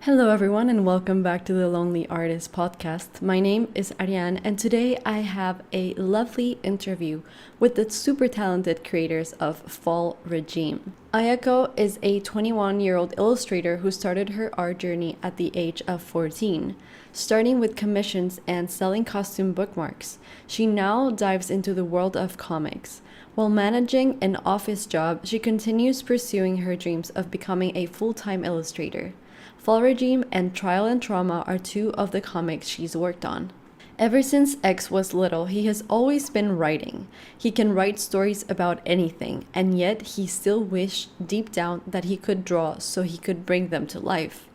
Hello, everyone, and welcome back to the Lonely Artist podcast. My name is Ariane, and today I have a lovely interview with the super talented creators of Fall Regime. Ayako is a 21-year-old illustrator who started her art journey at the age of 14. Starting with commissions and selling costume bookmarks, she now dives into the world of comics. While managing an office job, she continues pursuing her dreams of becoming a full-time illustrator. Fall Regime and Trial and Trauma are two of the comics she's worked on. Ever since X was little, he has always been writing. He can write stories about anything, and yet he still wished deep down that he could draw so he could bring them to life.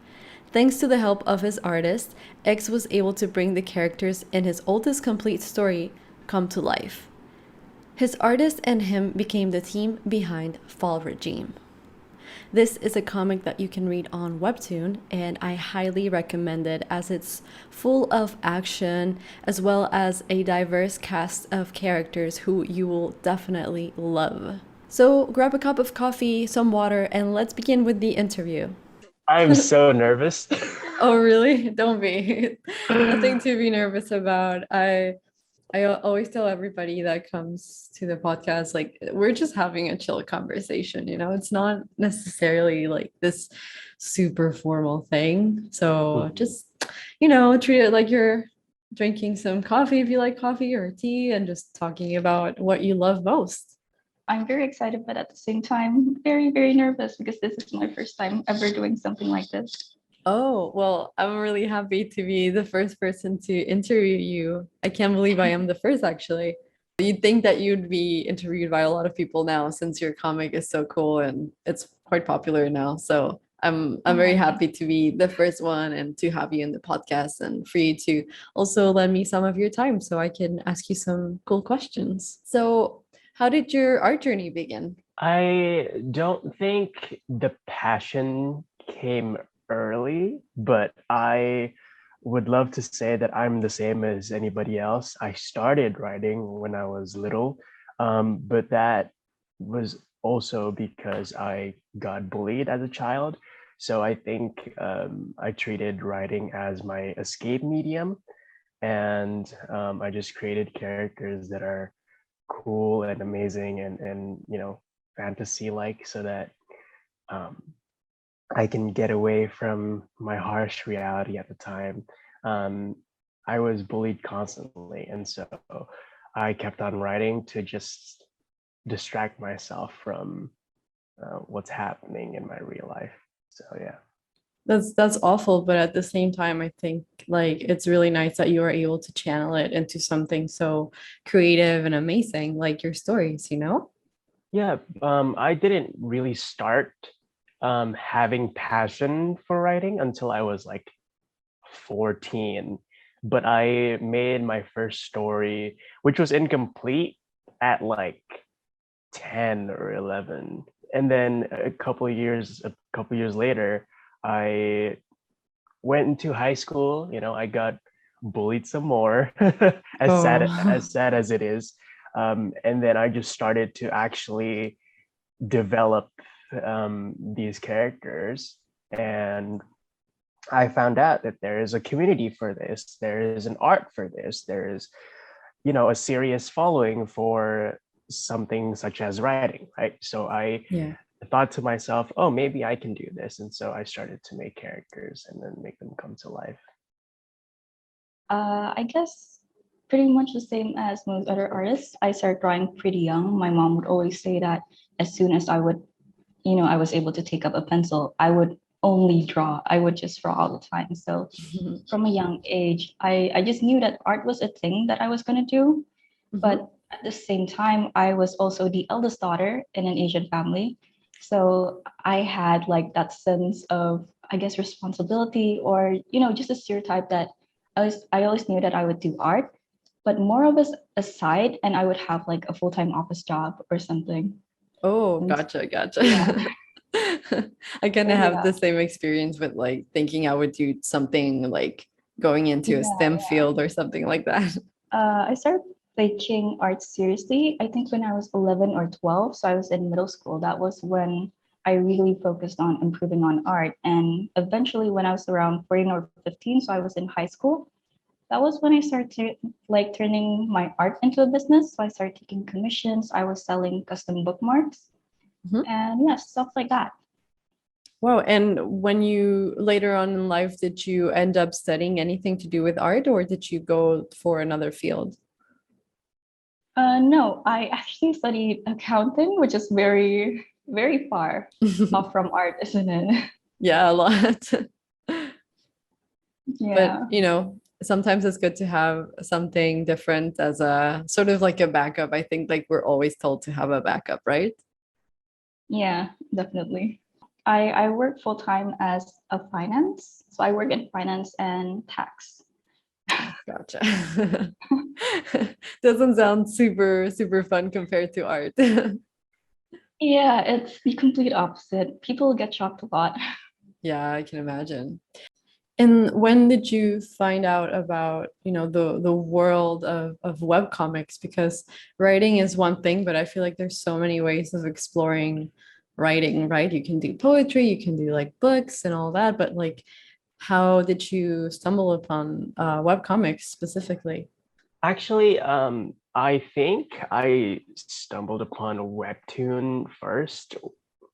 Thanks to the help of his artist, X was able to bring the characters in his oldest complete story come to life. His artist and him became the team behind Fall Regime. This is a comic that you can read on Webtoon, and I highly recommend it as it's full of action as well as a diverse cast of characters who you will definitely love. So grab a cup of coffee, some water, and let's begin with the interview. I'm so nervous. Oh, really? Don't be. Nothing to be nervous about. I always tell everybody that comes to the podcast, like, we're just having a chill conversation, It's not necessarily like this super formal thing. So Mhm. just, treat it like you're drinking some coffee if you like coffee or tea and just talking about what you love most. I'm very excited, but at the same time, very, very nervous because this is my first time ever doing something like this. Oh, well, I'm really happy to be the first person to interview you. I can't believe I am the first, actually. You'd think that you'd be interviewed by a lot of people now since your comic is so cool and it's quite popular now. So I'm very Oh, happy to be the first one and to have you in the podcast and for you to also lend me some of your time so I can ask you some cool questions. So how did your art journey begin? I don't think the passion came early, but I would love to say that I'm the same as anybody else. I started writing when I was little, but that was also because I got bullied as a child. So I think I treated writing as my escape medium, and I just created characters that are cool and amazing and fantasy like, so that um, I can get away from my harsh reality at the time. um, I was bullied constantly, and so I kept on writing to just distract myself from what's happening in my real life. So yeah. That's awful, but at the same time, I think like it's really nice that you are able to channel it into something so creative and amazing, like your stories. Yeah, I didn't really start having passion for writing until I was like 14, but I made my first story, which was incomplete, at like 10 or 11. And then a couple years later, I went into high school. I got bullied some more, as sad Oh, as sad as it is. And then I just started to actually develop these characters, and I found out that there is a community for this. There is an art for this. There is, a serious following for something such as writing, right? So I yeah. thought to myself, oh, maybe I can do this. And so I started to make characters and then make them come to life. I guess pretty much the same as most other artists. I started drawing pretty young. My mom would always say that as soon as I was able to take up a pencil, I would only draw. I would just draw all the time. So from a young age, I just knew that art was a thing that I was going to do. Mhm. But at the same time, I was also the eldest daughter in an Asian family. So I had like that sense of, I guess, responsibility, or, just a stereotype that I always knew that I would do art, but more of as a side, and I would have like a full-time office job or something. Oh, And gotcha, yeah, gotcha. I kind so of have yeah, the same experience with like thinking I would do something like going into a yeah, STEM yeah. field or something like that. I started taking art seriously, I think when I was 11 or 12. So I was in middle school. That was when I really focused on improving on art. And eventually, when I was around 14 or 15, so I was in high school, that was when I started like turning my art into a business. So I started taking commissions. I was selling custom bookmarks Mhm. and yeah, stuff like that. Wow. And when you later on in life, did you end up studying anything to do with art, or did you go for another field? No, I actually studied accounting, which is very, very far off from art, isn't it? Yeah, a lot. But, Yeah, sometimes it's good to have something different as a sort of like a backup. I think like we're always told to have a backup, right? yeah, definitely. I work full time as a finance. So I work in finance and tax. Gotcha. Doesn't sound super, super fun compared to art. Yeah, it's the complete opposite. People get shocked a lot. Yeah, I can imagine. And when did you find out about, the world of web comics? Because writing is one thing, but I feel like there's so many ways of exploring writing, right? You can do poetry, you can do like books and all that, but like how did you stumble upon web comics specifically? Actually, I think I stumbled upon Webtoon first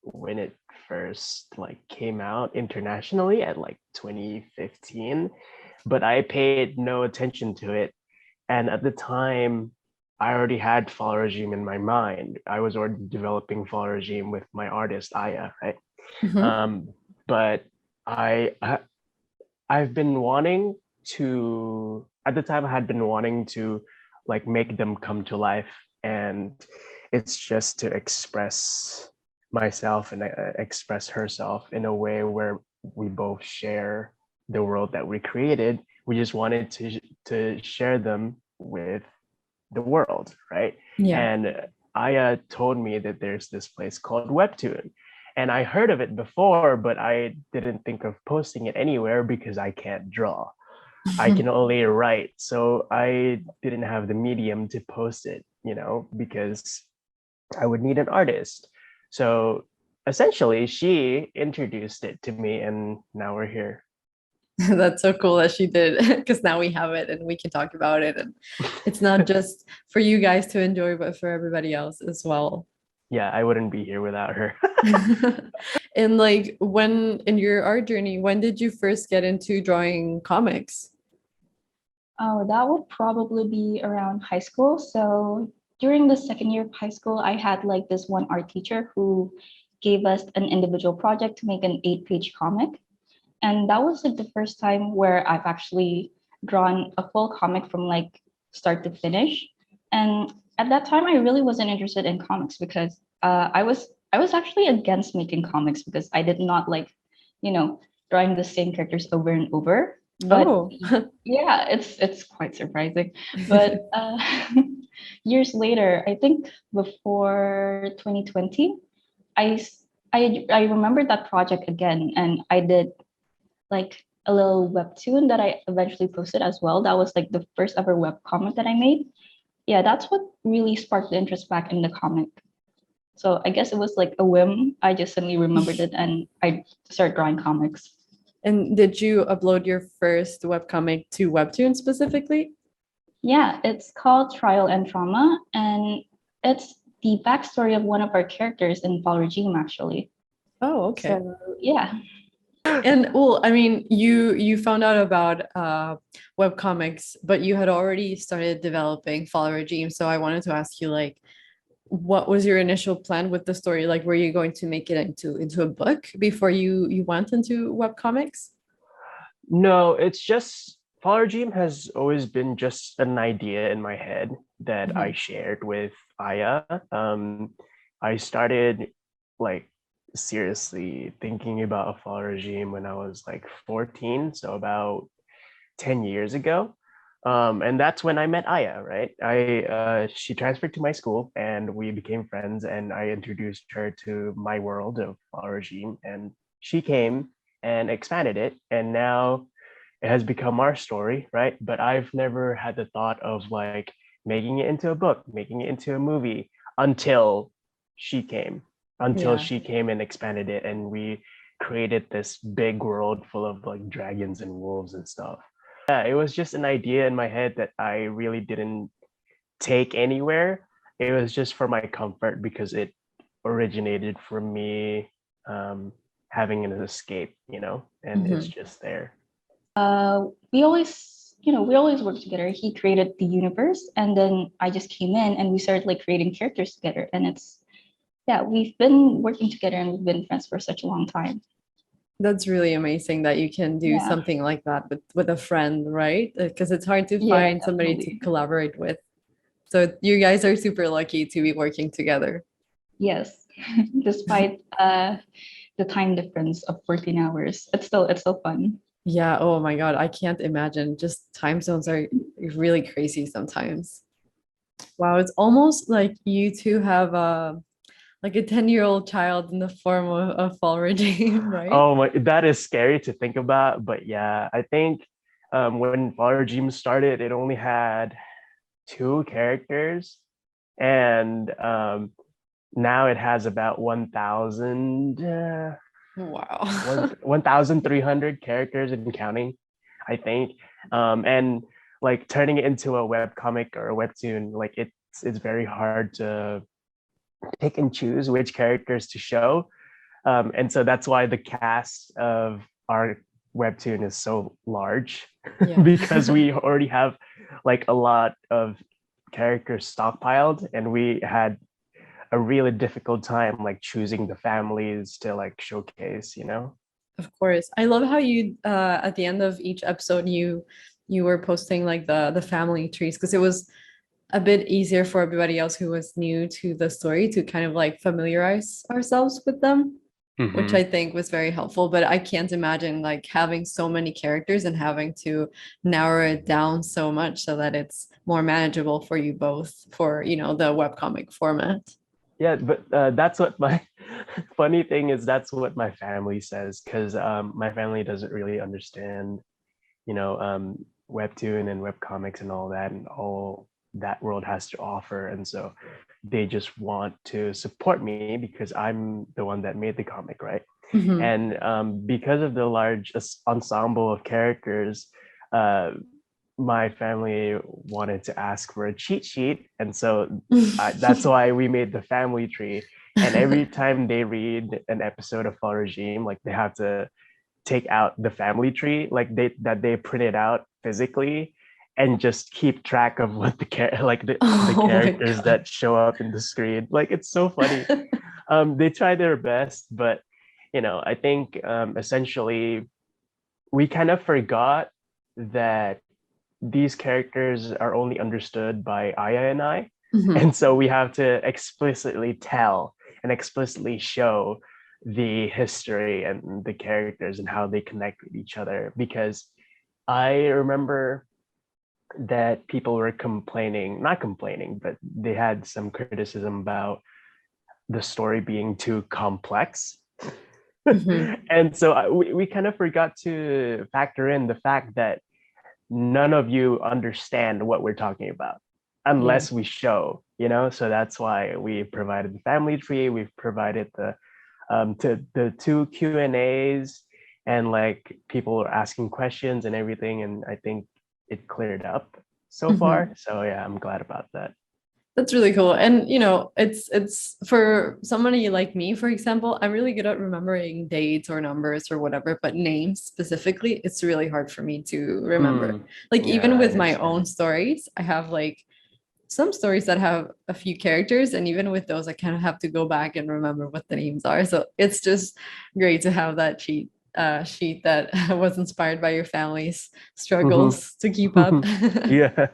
when it first like came out internationally at like 2015, but I paid no attention to it. And at the time, I already had Fall Regime in my mind. I was already developing Fall Regime with my artist Aya, right? Mhm. Um, but I I've been wanting to, at the time I had been wanting to like make them come to life, and it's just to express myself and express herself in a way where we both share the world that we created. We just wanted to share them with the world, right? Yeah. And Aya told me that there's this place called Webtoon. And I heard of it before, but I didn't think of posting it anywhere because I can't draw. I can only write. So I didn't have the medium to post it, because I would need an artist. So essentially, she introduced it to me, and now we're here. That's so cool that she did because now we have it and we can talk about it. And it's not just for you guys to enjoy, but for everybody else as well. Yeah, I wouldn't be here without her. And like when in your art journey, when did you first get into drawing comics? Oh, that would probably be around high school. So during the second year of high school, I had like this one art teacher who gave us an individual project to make an 8-page comic. And that was like the first time where I've actually drawn a full comic from like start to finish. And at that time, I really wasn't interested in comics because I was actually against making comics because I did not like, you know, drawing the same characters over and over. But Oh, yeah, it's quite surprising. But years later, I think before 2020, I remembered that project again, and I did like a little webtoon that I eventually posted as well. That was like the first ever web comic that I made. Yeah, that's what really sparked the interest back in the comic. So I guess it was like a whim. I just suddenly remembered it and I started drawing comics. and did you upload your first webcomic to Webtoon specifically? Yeah, it's called Trial and Trauma, and it's the backstory of one of our characters in Fall Regime, actually. Oh, okay. So yeah, And well, I mean, you found out about webcomics, but you had already started developing Fall Regime. So I wanted to ask you, like, what was your initial plan with the story? Like, were you going to make it into a book before you went into webcomics? No, it's just Fall Regime has always been just an idea in my head that I Mhm. shared with Aya. I started like seriously thinking about a Fall Regime when I was like 14, so about 10 years ago. And that's when I met Aya, right? She transferred to my school and we became friends, and I introduced her to my world of Fall Regime, and she came and expanded it, and now it has become our story, right? But I've never had the thought of like making it into a book, making it into a movie until she came. until Yeah. she came and expanded it, and we created this big world full of like dragons and wolves and stuff. Yeah, it was just an idea in my head that I really didn't take anywhere. It was just for my comfort because it originated from me having an escape, and it's Hmm. just there. We always, we always work together. He created the universe, and then I just came in and we started like creating characters together. And yeah, we've been working together and we've been friends for such a long time. That's really amazing that you can do Yeah, something like that with a friend, right? Because it's hard to yeah, find somebody to definitely. collaborate with. So you guys are super lucky to be working together. Yes, despite the time difference of 14 hours, it's still fun. Yeah, oh my God, I can't imagine. Just time zones are really crazy sometimes. Wow, it's almost like you two have like a 10-year-old child in the form of a fall regime, right? Oh my, that is scary to think about. But yeah, I think when Fall Regime started, it only had two characters, and now it has about 1,000, Wow. 1,300 characters and counting, I think. And like turning it into a web comic or a webtoon, like it's very hard to pick and choose which characters to show. And so that's why the cast of our webtoon is so large Yeah. because we already have like a lot of characters stockpiled, and we had a really difficult time like choosing the families to like showcase. Of course. I love how you at the end of each episode you were posting like the family trees because it was a bit easier for everybody else who was new to the story to kind of like familiarize ourselves with them, which I Mm-hmm. think was very helpful. But I can't imagine like having so many characters and having to narrow it down so much so that it's more manageable for you both for, the webcomic format. Yeah, but that's what my funny thing is. That's what my family says, because my family doesn't really understand, webtoon and webcomics and all that, and all that world has to offer. And so they just want to support me because I'm the one that made the comic, right? Mhm. And because of the large ensemble of characters, uh, my family wanted to ask for a cheat sheet, and so that's why we made the family tree. And every time they read an episode of Fall Regime, like they have to take out the family tree, like they print it out physically, and just keep track of what the Oh my characters God. that show up in the screen. Like it's so funny. They try their best, but I think essentially we kind of forgot that these characters are only understood by Aya and I. Mhm. And so we have to explicitly tell and explicitly show the history and the characters and how they connect with each other. Because I remember that people were complaining, not complaining, but they had some criticism about the story being too complex. Mhm. And so we kind of forgot to factor in the fact that none of you understand what we're talking about Yeah. unless we show. So that's why we provided the family tree. We've provided the two Q&As, and like people are asking questions and everything, and I think it cleared up so Mhm. far. So yeah, I'm glad about that. That's really cool. And it's for somebody like me, for example, I'm really good at remembering dates or numbers or whatever, but names specifically, it's really hard for me to remember. Mm, Like yeah, even I with my own understand. stories, I have like some stories that have a few characters, and even with those, I kind of have to go back and remember what the names are. So it's just great to have that sheet that was inspired by your family's Mhm. struggles to keep up. Yeah.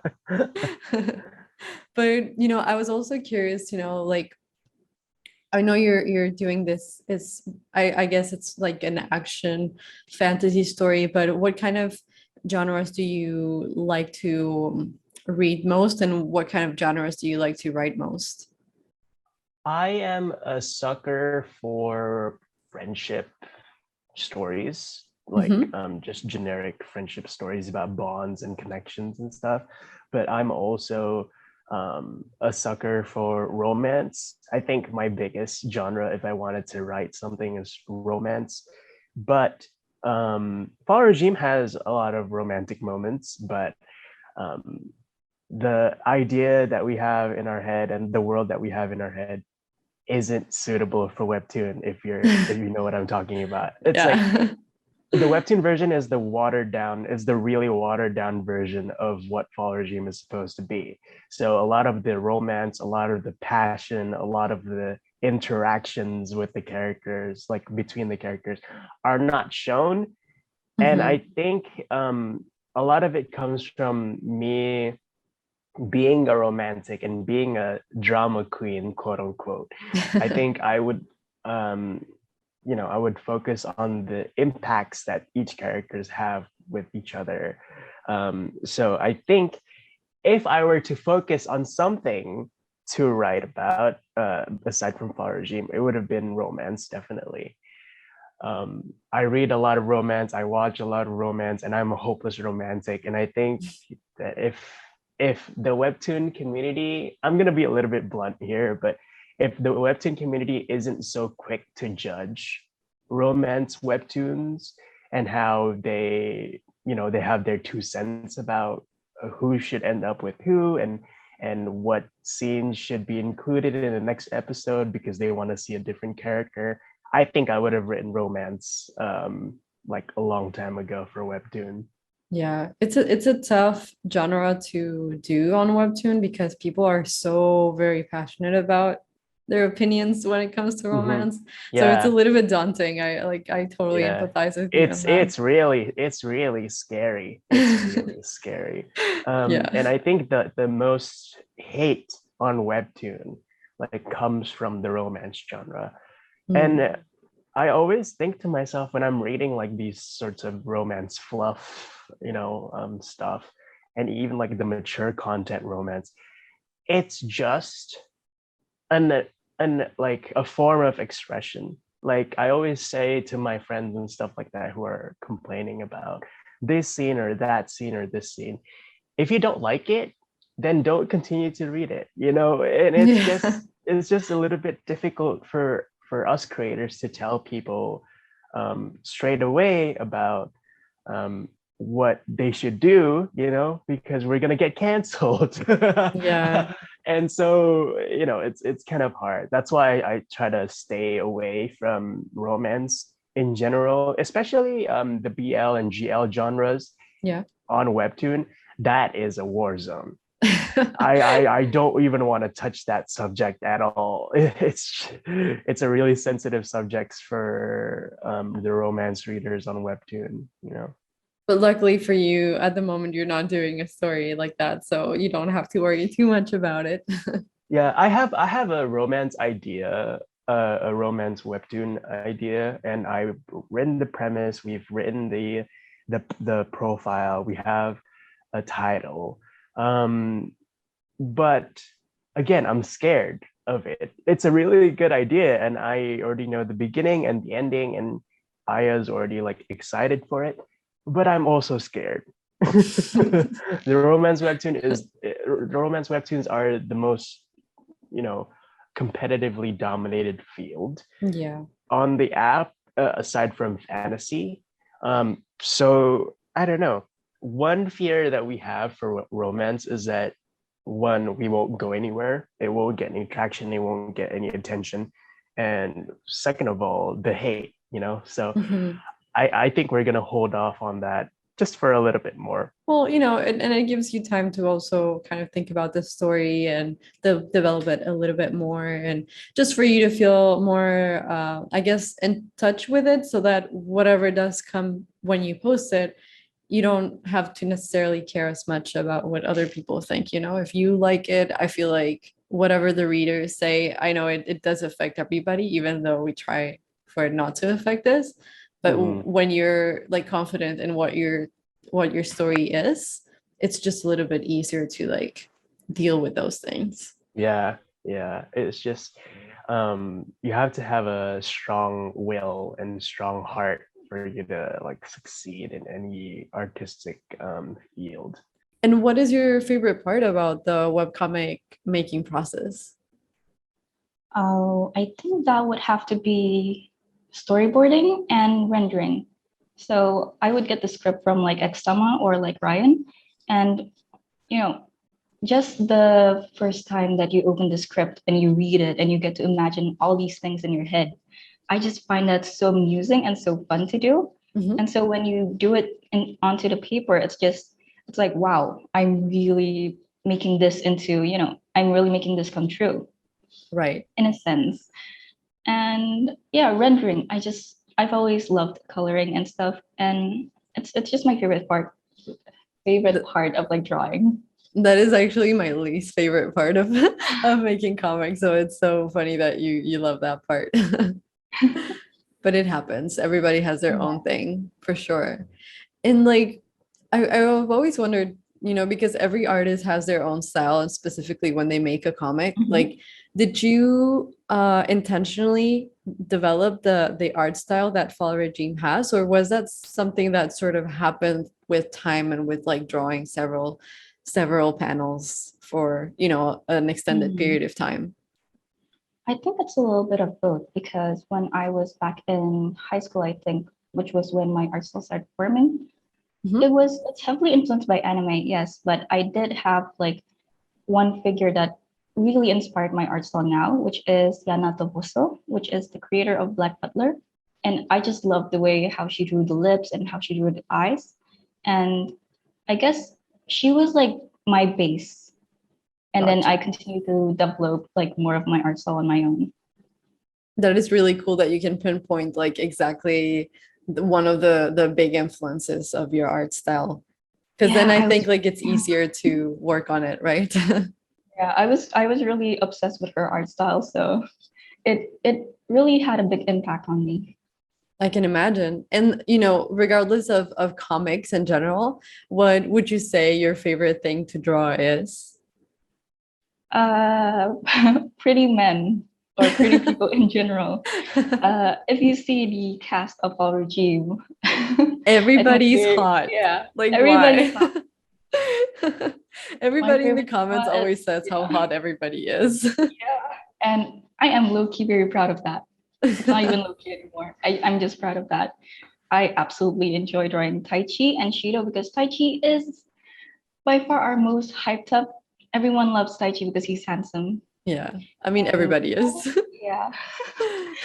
But I was also curious to know, like, I know you're doing this is I guess it's like an action fantasy story, but what kind of genres do you like to read most, and what kind of genres do you like to write most? I am a sucker for friendship stories, like Hmm. just generic friendship stories about bonds and connections and stuff. But I'm also a sucker for romance. I think my biggest genre, if I wanted to write something, is romance. But Fall Regime has a lot of romantic moments, but um, the idea that we have in our head and the world that we have in our head isn't suitable for Webtoon. If you know what I'm talking about, it's like Yeah. the Webtoon version is the really watered down version of what Fall Regime is supposed to be. So a lot of the romance, a lot of the passion, a lot of the interactions with the characters, like between the characters, are not shown. And Mhm. I think a lot of it comes from me being a romantic and being a drama queen, quote unquote. I think I would um I would focus on the impacts that each characters have with each other. So I think if I were to focus on something to write about, aside from Fall Regime, it would have been romance, definitely. I read a lot of romance, I watch a lot of romance, and I'm a hopeless romantic. And I think that if the Webtoon community, I'm gonna be a little bit blunt here, but if the Webtoon community isn't so quick to judge romance webtoons and how they have their 2 cents about who should end up with who and what scenes should be included in the next episode because they want to see a different character. I think I would have written romance like a long time ago for Webtoon. Yeah, it's a tough genre to do on Webtoon because people are so very passionate about their opinions when it comes to Mhm. romance. So it's a Yeah, little bit daunting. I totally yeah. empathize with you on It's that. it's really it's really scary. It's really scary. Yeah. And I think that the most hate on Webtoon like comes from the romance genre. Mm. And I always think to myself when I'm reading like these sorts of romance fluff, stuff, and even like the mature content romance, it's just an like a form of expression. Like I always say to my friends and stuff like that who are complaining about this scene or that scene or this scene, if you don't like it, then don't continue to read it, and Yeah. it's just a little bit difficult for us creators to tell people straight away about um, what they should do, because we're gonna get canceled. Yeah. And so, it's kind of hard. That's why I try to stay away from romance in general, especially the BL and GL genres Yeah. on Webtoon. That is a war zone. I don't even want to touch that subject at all. It's a really sensitive subject for the romance readers on Webtoon. But luckily for you, at the moment, you're not doing a story like that, so you don't have to worry too much about it. Yeah, I have a romance idea, a romance Webtoon idea, and I've written the premise. We've written the profile. We have a title. Um, but again, I'm scared of it. It's a really good idea, and I already know the beginning and the ending, and Aya's already like excited for it, but I'm also scared. The romance webtoons are the most, you know, competitively dominated field Yeah. on the app, aside from fantasy. So I don't know. One fear that we have for romance is that one, we won't go anywhere. It won't get any traction. It won't get any attention. And second of all, the hate. So Mhm. I think we're gonna hold off on that just for a little bit more. Well, and it gives you time to also kind of think about the story and develop it a little bit more, and just for you to feel more, I guess, in touch with it, so that whatever does come when you post it, you don't have to necessarily care as much about what other people think. If you like it, I feel like whatever the readers say, I know it does affect everybody, even though we try for it not to affect us. But Mhm. when you're like confident in what your story is, it's just a little bit easier to like deal with those things. Yeah, yeah. It's just you have to have a strong will and strong heart for you to like succeed in any artistic field. And what is your favorite part about the webcomic making process? Oh, I think that would have to be storyboarding and rendering. So I would get the script from like Extama or like Ryan, and you know, just the first time that you open the script and you read it and you get to imagine all these things in your head, I just find that so amusing and so fun to do. Mhm. And so when you do it onto the paper, it's like, wow, I'm really making this into, I'm really making this come true Right. in a sense. And yeah, rendering, I've always loved coloring and stuff. And it's just my favorite part of like drawing. That is actually my least favorite part of of making comics. So it's so funny that you love that part. But it happens. Everybody has their Yeah. own thing for sure. And like I've always wondered, because every artist has their own style, and specifically when they make a comic, Mhm. like did you intentionally develop the art style that Fall Regime has, or was that something that sort of happened with time and with like drawing several panels for, an extended Mhm. period of time? I think it's a little bit of both because when I was back in high school, I think, which was when my art style started forming, Mhm. it's heavily influenced by anime, yes, but I did have like one figure that really inspired my art style now, which is Yanato Buso, which is the creator of Black Butler. And I just love the way how she drew the lips and how she drew the eyes. And I guess she was like my base. And then Gotcha. I continue to develop like more of my art style on my own. That is really cool that you can pinpoint like exactly one of the big influences of your art style. Because then Yeah, I I think was like it's easier to work on it, right? yeah, I was really obsessed with her art style, so it really had a big impact on me. I can imagine. And regardless of comics in general, what would you say your favorite thing to draw is? Uh, pretty men or pretty people in general. If you see the cast of our regime, I think Everybody's hot. yeah, Like everybody's why? hot. My Everybody in the favorite comments is always says how yeah, hot everybody is. yeah, and I am low key very proud of that. It's not even low key anymore. I'm just proud of that. I absolutely enjoy drawing Tai Chi and Shido because Tai Chi is by far our most hyped up. Everyone loves Tai Chi because he's handsome. Yeah. I mean, And everybody is. yeah,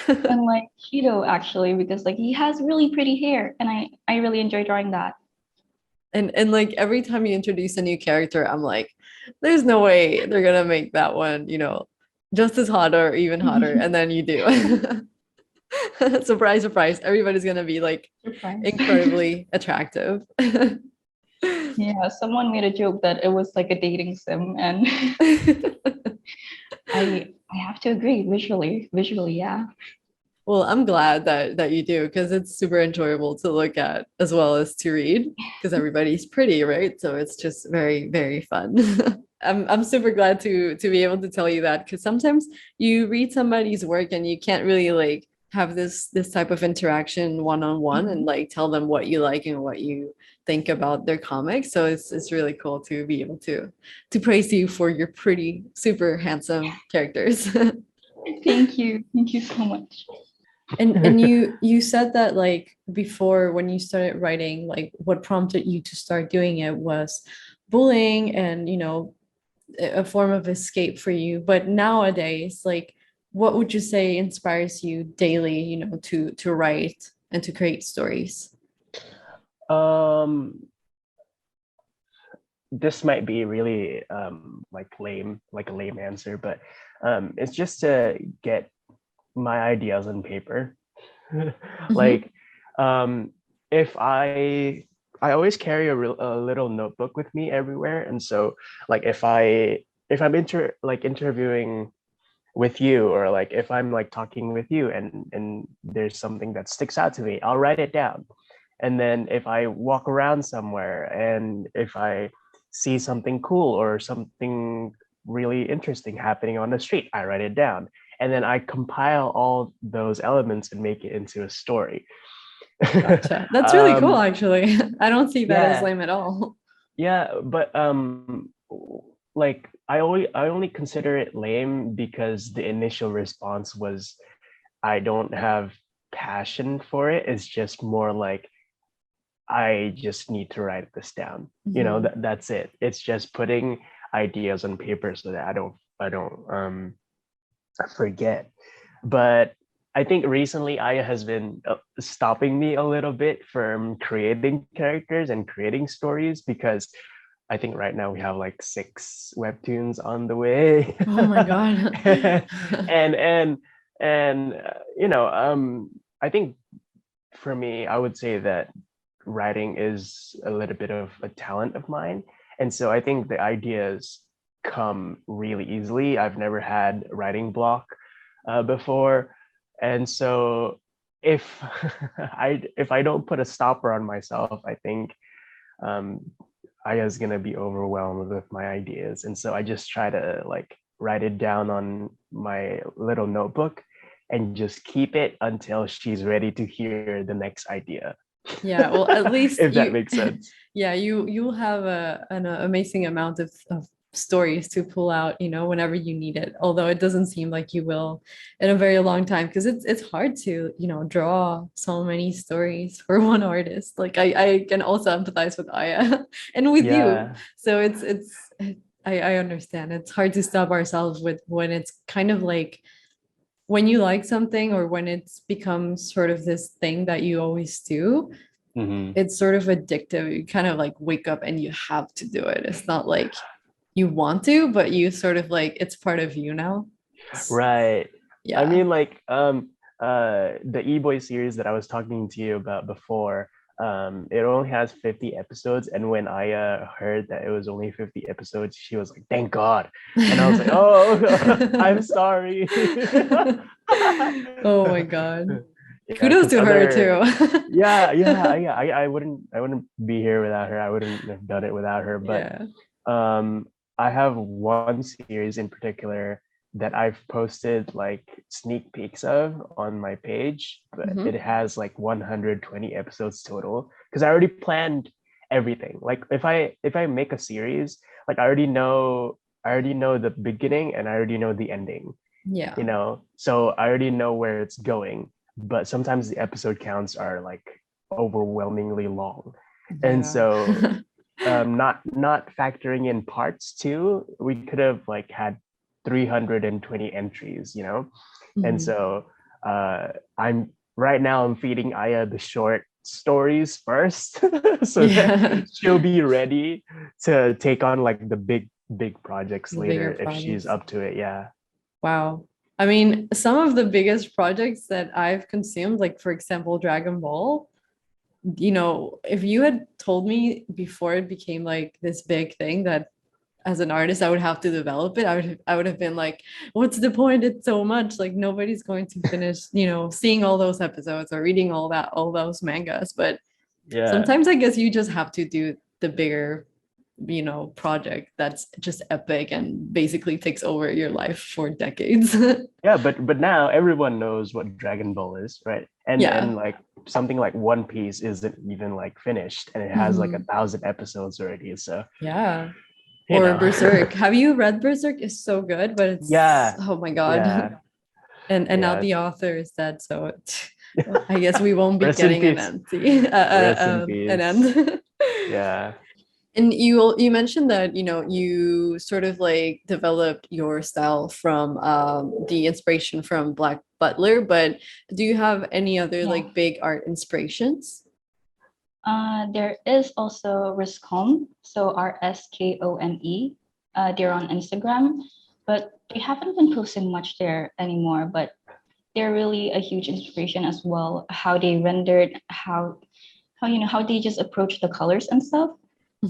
and like Shido actually because like he has really pretty hair and I really enjoy drawing that. And like every time you introduce a new character, I'm like, there's no way they're gonna make that one, just as hot or even hotter. And then you do. Surprise, surprise. Everybody's gonna be like Surprise. incredibly attractive. Yeah, someone made a joke that it was like a dating sim, and I have to agree. Visually, yeah. Well, I'm glad that you do because it's super enjoyable to look at as well as to read because everybody's pretty, right? So it's just very, very fun. I'm super glad to be able to tell you that because sometimes you read somebody's work and you can't really like have this type of interaction one on one and Mhm. like tell them what you like and what you think about their comics. So it's really cool to be able to praise you for your pretty, super handsome characters. Thank you so much. And you said that like before when you started writing, like what prompted you to start doing it was bullying and a form of escape for you. But nowadays, like what would you say inspires you daily, to write and to create stories? Um, this might be really like a lame answer, but it's just to get my ideas on paper. Mhm. Like, if I always carry a little notebook with me everywhere, and so like if I'm interviewing with you, or like if I'm like talking with you and there's something that sticks out to me, I'll write it down. And then if I walk around somewhere and if I see something cool or something really interesting happening on the street, I write it down. And then I compile all those elements and make it into a story. Gotcha. That's really cool, um, actually. I don't see that as yeah, lame at all. Yeah, but like I only consider it lame because the initial response was I don't have passion for it. It's just more like I just need to write this down. You know, Mhm. that's it. It's just putting ideas on paper so that I don't forget. But I think recently Aya has been stopping me a little bit from creating characters and creating stories because I think right now we have like 6 webtoons on the way. Oh my God. and and you know, I think for me, I would say that writing is a little bit of a talent of mine. And so I think the ideas come really easily. I've never had writing block before. And so if if I don't put a stopper on myself, I think um, Aya's gonna be overwhelmed with my ideas. And so I just try to like write it down on my little notebook and just keep it until she's ready to hear the next idea. Yeah, well, at least If that you, makes sense. yeah, you'll have an amazing amount of stories to pull out, whenever you need it. Although it doesn't seem like you will in a very long time, because it's hard to, draw so many stories for one artist. Like I can also empathize with Aya and with you. Yeah. So I understand. It's hard to stop ourselves with when it's kind of like when you like something or when it's become sort of this thing that you always do. Hmm. It's sort of addictive. You kind of like wake up and you have to do it. It's not like you want to, but you sort of like it's part of you now. Right. I Yeah. mean, like, the E-Boy series that I was talking to you about before, it only has 50 episodes. And when I heard that it was only 50 episodes, she was like, thank God. And I was like, oh, I'm sorry. Oh my God. Yeah, Kudos because to her other, too. I wouldn't be here without her. I wouldn't have done it without her. But Yeah. um, I have one series in particular that I've posted like sneak peeks of on my page, but it Mhm. has like 120 episodes total because I already planned everything. Like if I make a series, like I already know the beginning and I already know the ending, Yeah. you know. So I already know where it's going, but sometimes the episode counts are like overwhelmingly long. And Yeah. so not factoring in parts too, we could have like had 320 entries, you know. And Mhm. so I'm right now I'm feeding Aya the short stories first so that Yeah. she'll be ready to take on like the big projects The later bigger if she's projects. up to it. Yeah. Wow. I mean, some of the biggest projects that I've consumed, like for example, Dragon Ball, if you had told me before it became like this big thing that as an artist I would have to develop it, I would have been like, what's the point? It's so much. Like nobody's going to finish, seeing all those episodes or reading all those mangas. But Yeah. sometimes I guess you just have to do the bigger, project that's just epic and basically takes over your life for decades. Yeah, but now everyone knows what Dragon Ball is, right? Yeah. And like something like One Piece isn't even like finished and it has like Mhm. 1,000 episodes already. So, Yeah. you Or know. Berserk. Have you read Berserk? It's so good, but it's Yeah. oh my God. Yeah. And now Yeah. the author is dead, so I guess we won't be Rest in getting an peace. end. Rest in An peace. end. Yeah. And you mentioned that you sort of like developed your style from the inspiration from Black Butler, but do you have any other Yeah. like big art inspirations? There is also Riskome, so RSKOME. They're on Instagram, but they haven't been posting much there anymore. But they're really a huge inspiration as well. How they rendered, how they just approach the colors and stuff.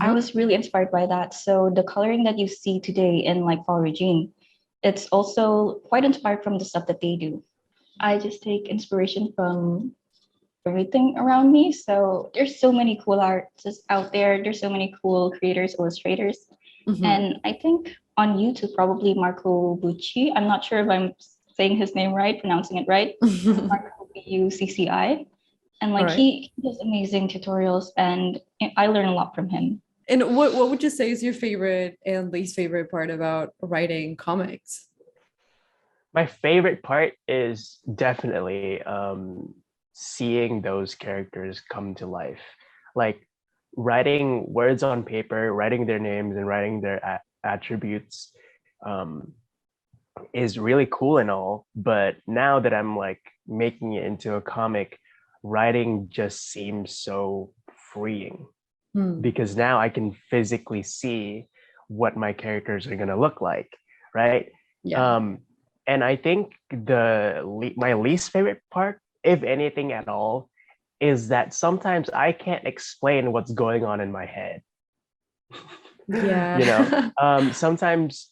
I Mhm. was really inspired by that. So the coloring that you see today in like Fall Regime, it's also quite inspired from the stuff that they do. I just take inspiration from everything around me. So there's so many cool artists out there. There's so many cool creators, illustrators. Mhm. And I think on YouTube, probably Marco Bucci. I'm not sure if I'm saying his name right, pronouncing it right. Marco Bucci. And All like right. he does amazing tutorials and I learn a lot from him. And what would you say is your favorite and least favorite part about writing comics? My favorite part is definitely seeing those characters come to life. Like writing words on paper, writing their names and writing their attributes um, is really cool and all. But now that I'm like making it into a comic, writing just seems so freeing Hmm. because now I can physically see what my characters are going to look like, right? Yeah. Um, and I think my least favorite part, if anything at all, is that sometimes I can't explain what's going on in my head. Yeah. Sometimes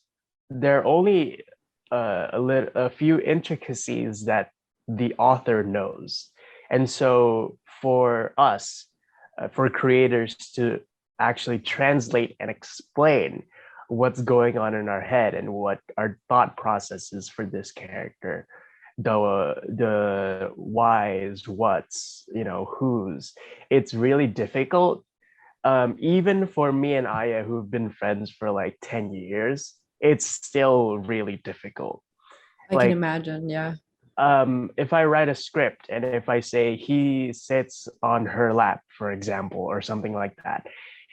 there are only a few intricacies that the author knows, and so for us, for creators to actually translate and explain what's going on in our head and what our thought process is for this character, the whys, what's, who's, it's really difficult. Even for me and Aya, who've been friends for like 10 years, it's still really difficult. I can Like, imagine. Yeah. if I write a script and if I say he sits on her lap, for example, or something like that,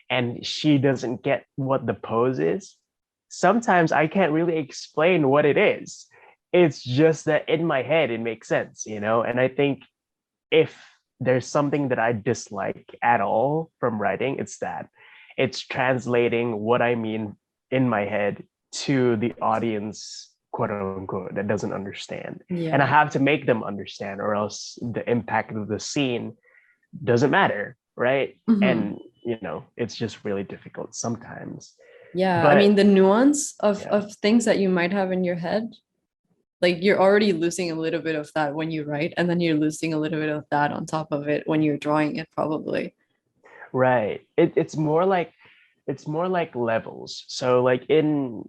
and she doesn't get what the pose is, sometimes I can't really explain what it is. It's just that in my head, it makes sense, And I think if there's something that I dislike at all from writing, it's that it's translating what I mean in my head to the audience, quote unquote, that doesn't understand. And I Yeah. have to make them understand, or else the impact of the scene doesn't matter, right? Hmm. And it's just really difficult sometimes. Yeah. I But mean, the nuance yeah, of things that you might have in your head, like you're already losing a little bit of that when you write, and then you're losing a little bit of that on top of it when you're drawing it, probably. right. It's more like levels. So like in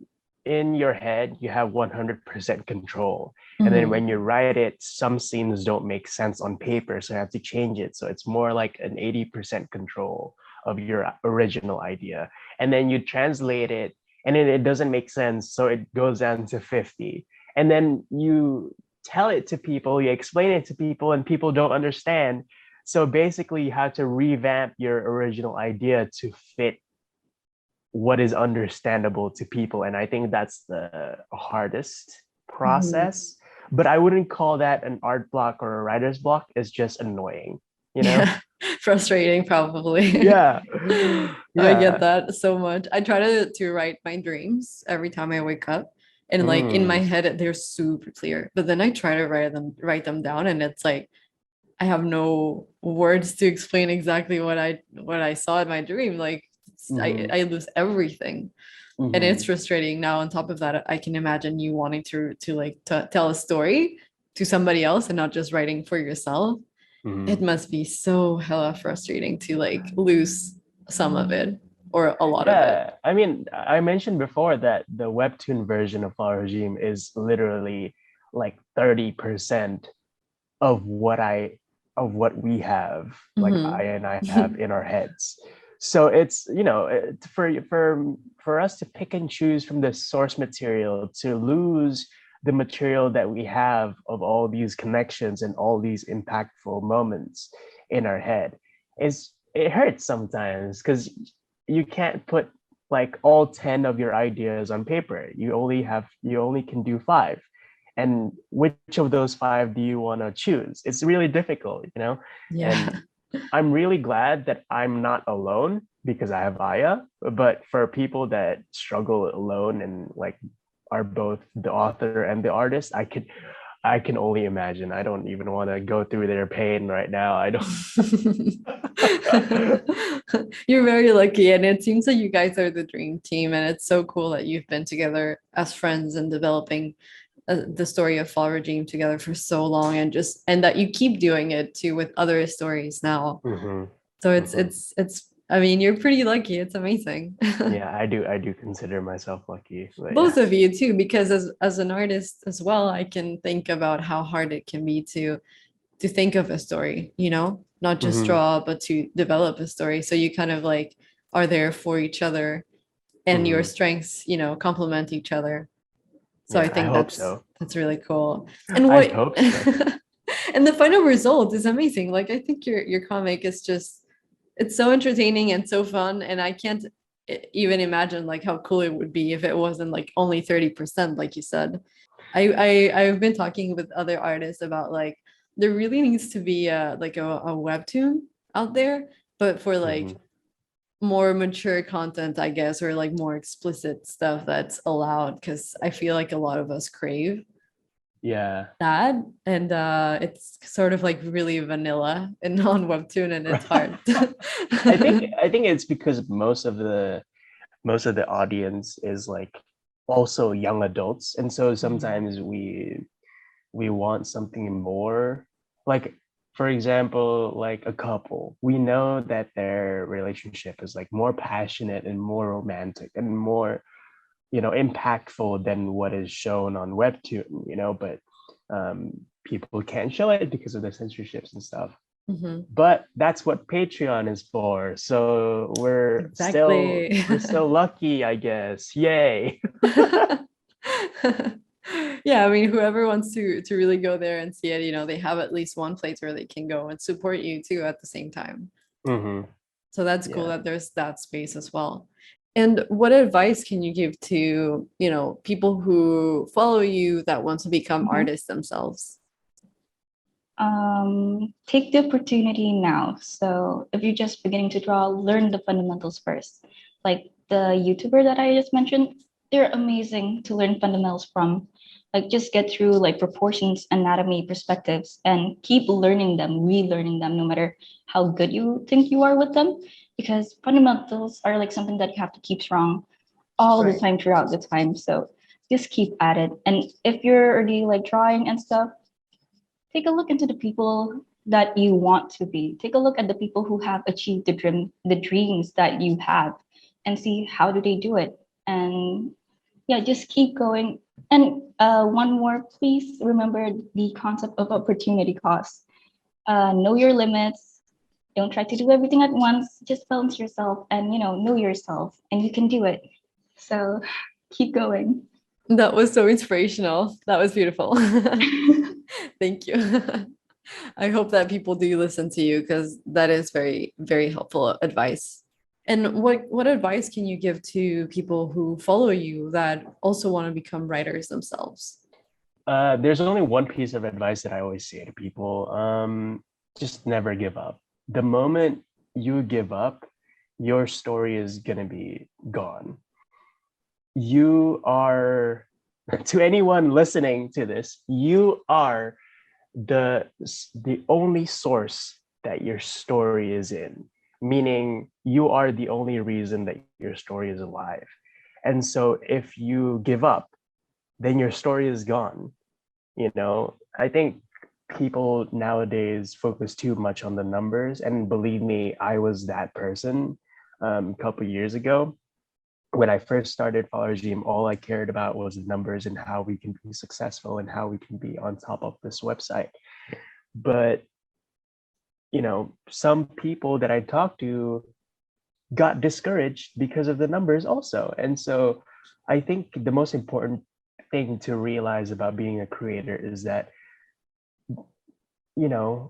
your head, you have 100% control. And then Hmm. when you write it, some scenes don't make sense on paper, so you have to change it. So it's more like an 80% control of your original idea. And then you translate it and then it doesn't make sense, so it goes down to 50. And then you tell it to people, you explain it to people, and people don't understand. So basically, you have to revamp your original idea to fit what is understandable to people. And I think that's the hardest Hmm. process. But I wouldn't call that an art block or a writer's block. It's just annoying, you know? Yeah. Frustrating, probably. Yeah. I get Yeah. that so much. I try to write my dreams every time I wake up. And like in my Mm. head, they're super clear. But then I try to write them down, and it's like I have no words to explain exactly what I saw in my dream. Like I, Hmm. I lose everything. And it's Hmm. frustrating. Now, on top of that, I can imagine you wanting to like tell a story to somebody else and not just writing for yourself. It Hmm. must be so hella frustrating to like lose some of it or a lot of it. Yeah. I mean, I mentioned before that the Webtoon version of our regime is literally like 30% of what we have, like I Mhm. and I have in our heads. So it's, for us to pick and choose from the source material, to lose the material that we have of all these connections and all these impactful moments in our head, is it hurts sometimes because you can't put like all 10 of your ideas on paper. You only can do 5, and which of those 5 do you want to choose? It's really difficult. And Yeah. I'm really glad that I'm not alone because I have Aya. But for people that struggle alone and like are both the author and the artist, I can only imagine. I don't even want to go through their pain right now. I don't. You're very lucky, and it seems that you guys are the dream team, and it's so cool that you've been together as friends and developing the story of Fall Regime together for so long, and that you keep doing it too with other stories now. Hmm. So it's Hmm. it's it's I mean, you're pretty lucky. It's amazing. Yeah, I do consider myself lucky, but Both yeah. of you too, because as an artist as well, I can think about how hard it can be to think of a story, not just Hmm. draw, but to develop a story. So you kind of like are there for each other, and your Mhm. strengths, complement each other. So I Yeah, I think hope that's so. that's really cool. And I what hope so. and the final result is amazing. Like I think your comic is just it's so entertaining and so fun, and I can't even imagine like how cool it would be if it wasn't like only 30%, like you said. I've been talking with other artists about like there really needs to be a webtoon out there, but for like Mhm. more mature content, I guess, or like more explicit stuff that's allowed, because I feel like a lot of us crave Yeah. that, and it's sort of like really vanilla and on Webtoon, and it's hard. I think it's because most of the audience is like also young adults, and so Mhm. sometimes we want something more, like, for example, like a couple, we know that their relationship is like more passionate and more romantic and more, impactful than what is shown on Webtoon, but people can't show it because of the censorships and stuff. Mhm. But that's what Patreon is for. So we're still Exactly. we're still lucky, I guess. Yay. Yeah, I mean, whoever wants to really go there and see it, they have at least one place where they can go and support you too at the same time. Hmm. So that's cool Yeah. that there's that space as well. And what advice can you give to, people who follow you that want to become Mhm. artists themselves? Take the opportunity now. So if you're just beginning to draw, learn the fundamentals first. Like the YouTuber that I just mentioned, they're amazing to learn fundamentals from. Like just get through like proportions, anatomy, perspectives, and keep learning them, relearning them, no matter how good you think you are with them. Because fundamentals are like something that you have to keep strong all the Right. time throughout the time. So just keep at it. And if you're already like drawing and stuff, take a look into the people that you want to be. Take a look at the people who have achieved the dreams that you have, and see how do they do it. And yeah, just keep going. And one more, please remember the concept of opportunity cost. Know your limits. Don't try to do everything at once. Just balance yourself, and know yourself, and you can do it. So keep going. That was so inspirational. That was beautiful. Thank you. I hope that people do listen to you, because that is very, very helpful advice. And what advice can you give to people who follow you that also want to become writers themselves? There's only one piece of advice that I always say to people. Just never give up. The moment you give up, your story is gonna be gone. You are, to anyone listening to this, you are the only source that your story is in, meaning you are the only reason that your story is alive. And so if you give up, then your story is gone. I think people nowadays focus too much on the numbers, and believe me, I was that person a couple years ago. When I first started Fall Regime, all I cared about was the numbers and how we can be successful and how we can be on top of this website. But some people that I talked to got discouraged because of the numbers also. And so I think the most important thing to realize about being a creator is that,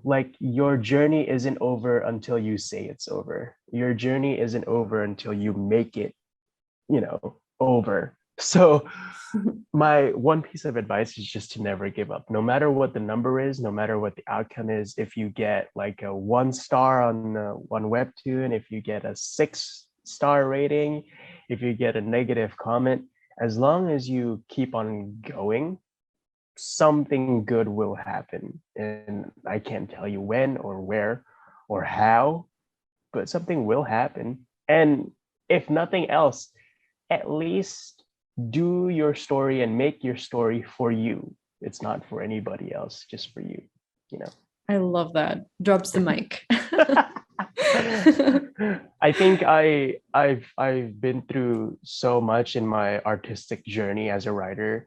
like, your journey isn't over until you say it's over. Your journey isn't over until you make it, over. So my one piece of advice is just to never give up, no matter what the number is, no matter what the outcome is. If you get like a 1 star on Webtoon, if you get a 6 star rating, if you get a negative comment, as long as you keep on going, something good will happen. And I can't tell you when or where or how, but something will happen. And if nothing else, at least do your story and make your story for you. It's not for anybody else, just for you, you know. I love that. Drops the mic. I think I've been through so much in my artistic journey as a writer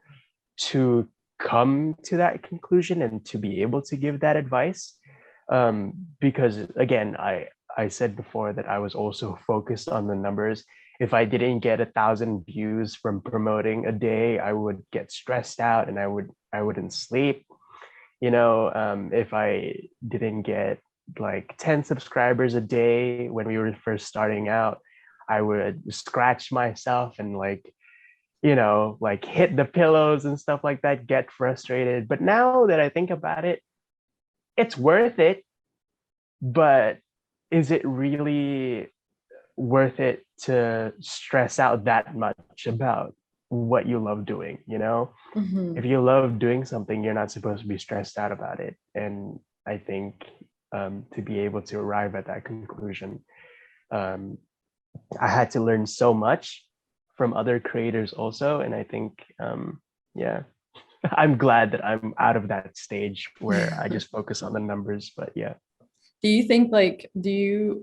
to come to that conclusion and to be able to give that advice. Because again, I said before that I was also focused on the numbers. If I didn't get 1,000 views from promoting a day, I would get stressed out and I wouldn't sleep. If I didn't get like 10 subscribers a day when we were first starting out, I would scratch myself and like hit the pillows and stuff like that, get frustrated. But now that I think about it, it's worth it. But is it really worth it to stress out that much about what you love doing? If you love doing something, you're not supposed to be stressed out about it. And I think to be able to arrive at that conclusion, um, I had to learn so much from other creators also. And I think, yeah, I'm glad that I'm out of that stage where I just focus on the numbers. But yeah. Do you think like,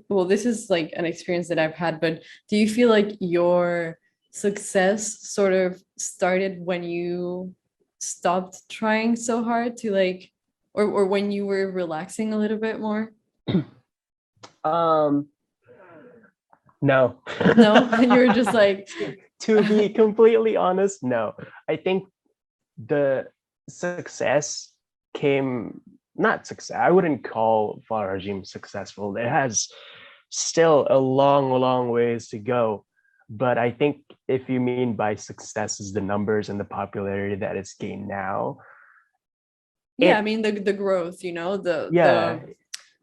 well, this is like an experience that I've had, but do you feel like your success sort of started when you stopped trying so hard to like, or when you were relaxing a little bit more? No. No, you were just like, To be completely honest, no. I think the success came, not success, I wouldn't call Faal Regime successful. It has still a long ways to go. But I think if you mean by success is the numbers and the popularity that it's gained now. yeah, I mean the growth, the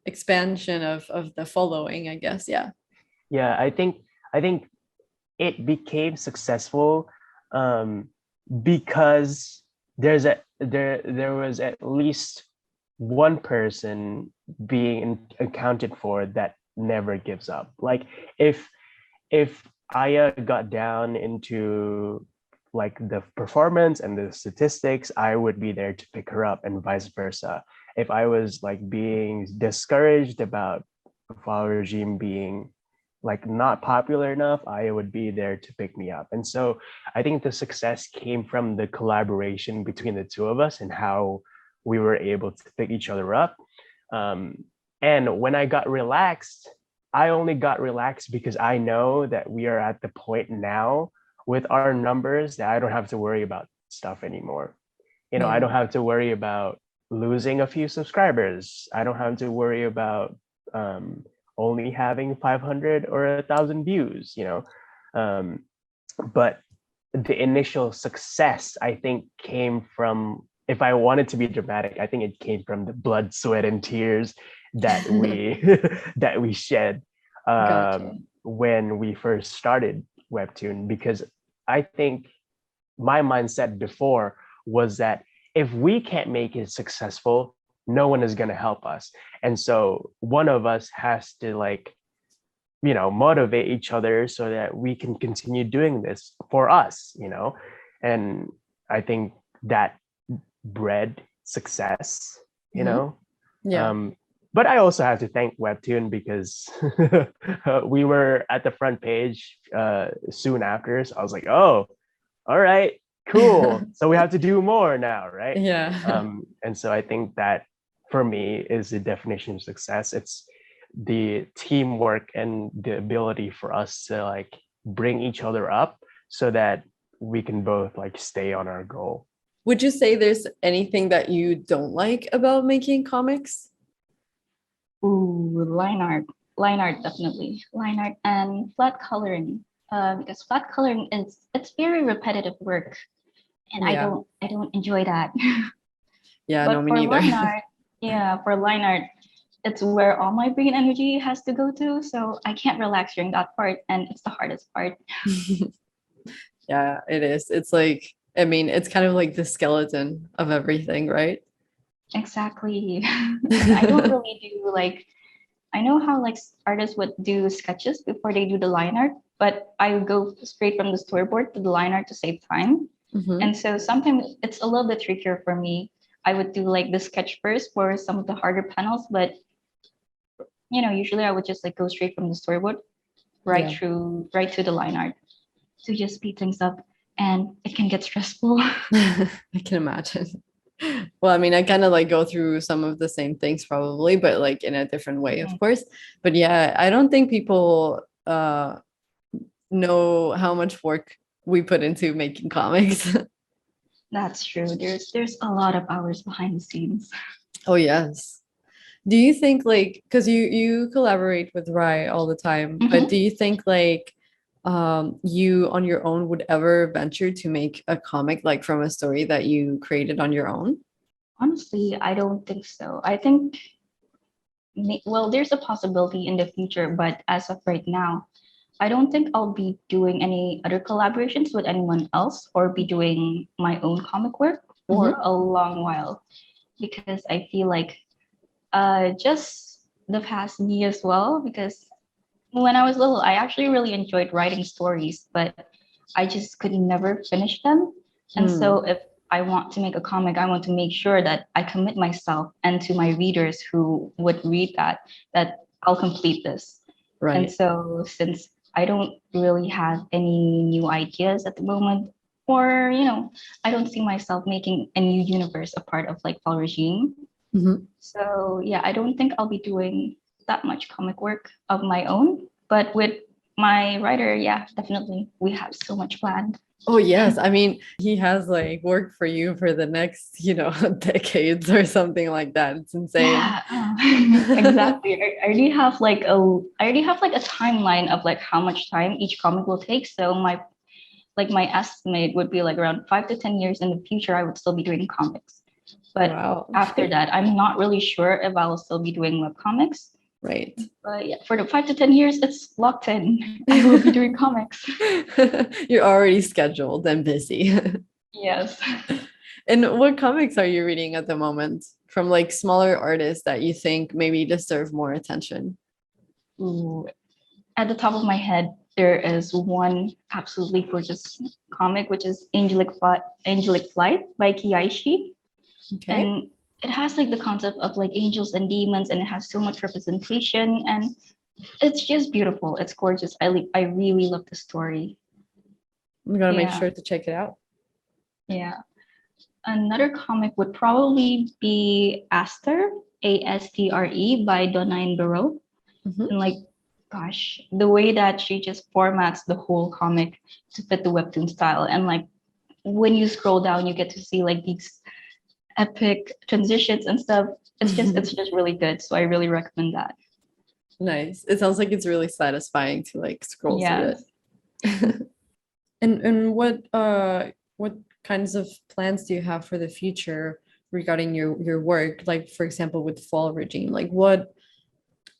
expansion of the following, I guess. Yeah. Yeah, I think it became successful because there was at least one person being accounted for that never gives up. Like if Aya got down into like the performance and the statistics, I would be there to pick her up, and vice versa. If I was like being discouraged about the Faal Regime being like not popular enough, I would be there to pick me up. And so I think the success came from the collaboration between the two of us and how we were able to pick each other up. And when I got relaxed, I only got relaxed because I know that we are at the point now with our numbers that I don't have to worry about stuff anymore. I don't have to worry about losing a few subscribers. I don't have to worry about only having 500 or 1,000 views, but the initial success, I think, came from, if I wanted to be dramatic, I think it came from the blood, sweat, and tears that we that we shed when we first started Webtoon. Because I think my mindset before was that if we can't make it successful, no one is going to help us. And so one of us has to motivate each other so that we can continue doing this for us, and I think that bred success, but I also have to thank Webtoon because we were at the front page soon after. So I was like, oh, all right, cool. So we have to do more now, right? Yeah. And so I think that for me is the definition of success. It's the teamwork and the ability for us to like bring each other up so that we can both like stay on our goal. Would you say there's anything that you don't like about making comics? Ooh, line art definitely, line art and flat coloring. Because flat coloring it's very repetitive work, and Yeah. I don't enjoy that. Yeah, But no, me for neither. line art, yeah, for line art, it's where all my brain energy has to go to. So I can't relax during that part, and it's the hardest part. Yeah, it is. It's like, I mean, it's kind of like the skeleton of everything, right? Exactly. And I don't really do like, I know how like artists would do sketches before they do the line art, but I go straight from the storyboard to the line art to save time. Mhm. And so sometimes it's a little bit trickier for me. I would do like the sketch first for some of the harder panels, but usually I would just like go straight from the storyboard Yeah. right to the line art to just speed things up. And it can get stressful. I can imagine. Well, I mean, I kind of like go through some of the same things probably, but like in a different way, of Mhm. course. But yeah, I don't think people know how much work we put into making comics. That's true. There's a lot of hours behind the scenes. Oh, yes. Do you think like because you collaborate with Rai all the time, but do Mhm. you think like you on your own would ever venture to make a comic like from a story that you created on your own? Honestly, I don't think so. I think well, there's a possibility in the future, but as of right now, I don't think I'll be doing any other collaborations with anyone else or be doing my own comic work for Hmm. a long while because I feel like just the past me as well because when I was little, I actually really enjoyed writing stories, but I just could never finish them. And so Mm, if I want to make a comic, I want to make sure that I commit myself and to my readers who would read that I'll complete this. And right. so since I don't really have any new ideas at the moment, or I don't see myself making a new universe a part of like Fall Regime. Mhm. So yeah, I don't think I'll be doing that much comic work of my own. But with my writer, yeah, definitely. We have so much planned. Oh yes, I mean he has like work for you for the next, decades or something like that. It's insane. Yeah, exactly. I already have like a timeline of like how much time each comic will take. So my estimate would be like around 5 to 10 years in the future, I would still be doing comics. But Wow. after that, I'm not really sure if I will still be doing web comics. Right. But yeah, for the 5 to 10 years, it's locked in. I will be doing comics. You're already scheduled and busy. Yes. And what comics are you reading at the moment from like smaller artists that you think maybe deserve more attention? Ooh. At the top of my head, there is one absolutely gorgeous comic, which is Angelic Flight by Kiyaishi. Okay. And it has like the concept of like angels and demons, and it has so much representation, and it's just beautiful. It's gorgeous. I really love the story. I'm gonna make Yeah, sure to check it out. yeah. Another comic would probably be Astre, Astre by Donna Barrow. Mhm. And like, gosh, the way that she just formats the whole comic to fit the webtoon style. And like when you scroll down, you get to see like these epic transitions and stuff. It's just really good. So I really recommend that. Nice. It sounds like it's really satisfying to like scroll through Yes. it. And what kinds of plans do you have for the future regarding your work? Like for example with Fall Regime, like what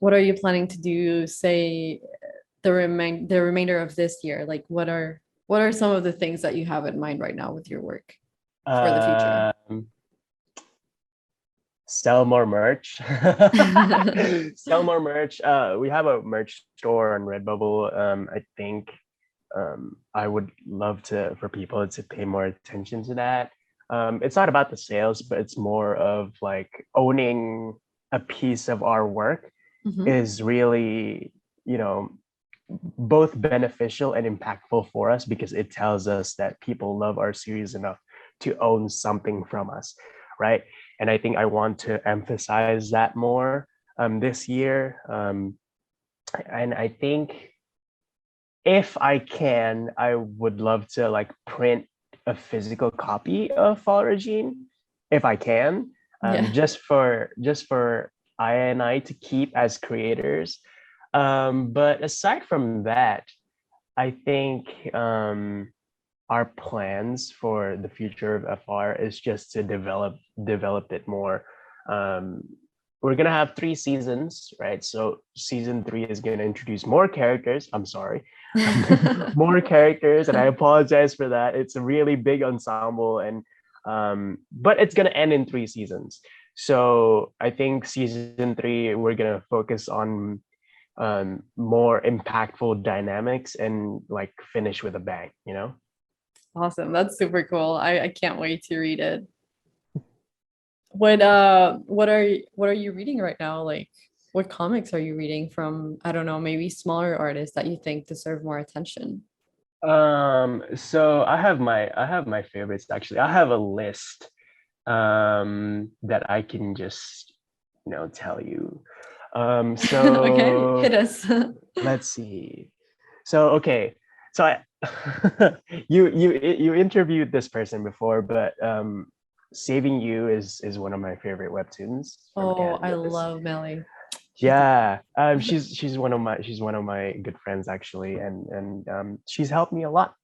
are you planning to do, say the remainder of this year? Like what are some of the things that you have in mind right now with your work for the future? Um, sell more merch. Sell more merch. We have a merch store on Redbubble. I think I would love for people to pay more attention to that. It's not about the sales, but it's more of like owning a piece of our work Mhm. is really, you know, both beneficial and impactful for us because it tells us that people love our series enough to own something from us, right? And I think I want to emphasize that more this year. And I think if I can, I would love to like print a physical copy of Fall Regime, if I can, Yeah. just for I and I to keep as creators. But aside from that, I think our plans for the future of FR is just to develop it more. Um, we're gonna have 3 seasons, right? So season 3 is gonna introduce more characters. I'm sorry, more characters, and I apologize for that. It's a really big ensemble, and but it's gonna end in 3 seasons. So I think season 3 we're gonna focus on more impactful dynamics and like finish with a bang, you know? Awesome. That's super cool. I can't wait to read it. What are you reading right now? Like what comics are you reading from, I don't know, maybe smaller artists that you think deserve more attention? So I have my favorites actually. I have a list that I can just, tell you. Okay, So hit us. let's see. So okay, so I you interviewed this person before, but Saving You is one of my favorite webtoons from Oh, I Canvas. love Melly. Yeah, she's one of my good friends actually, and she's helped me a lot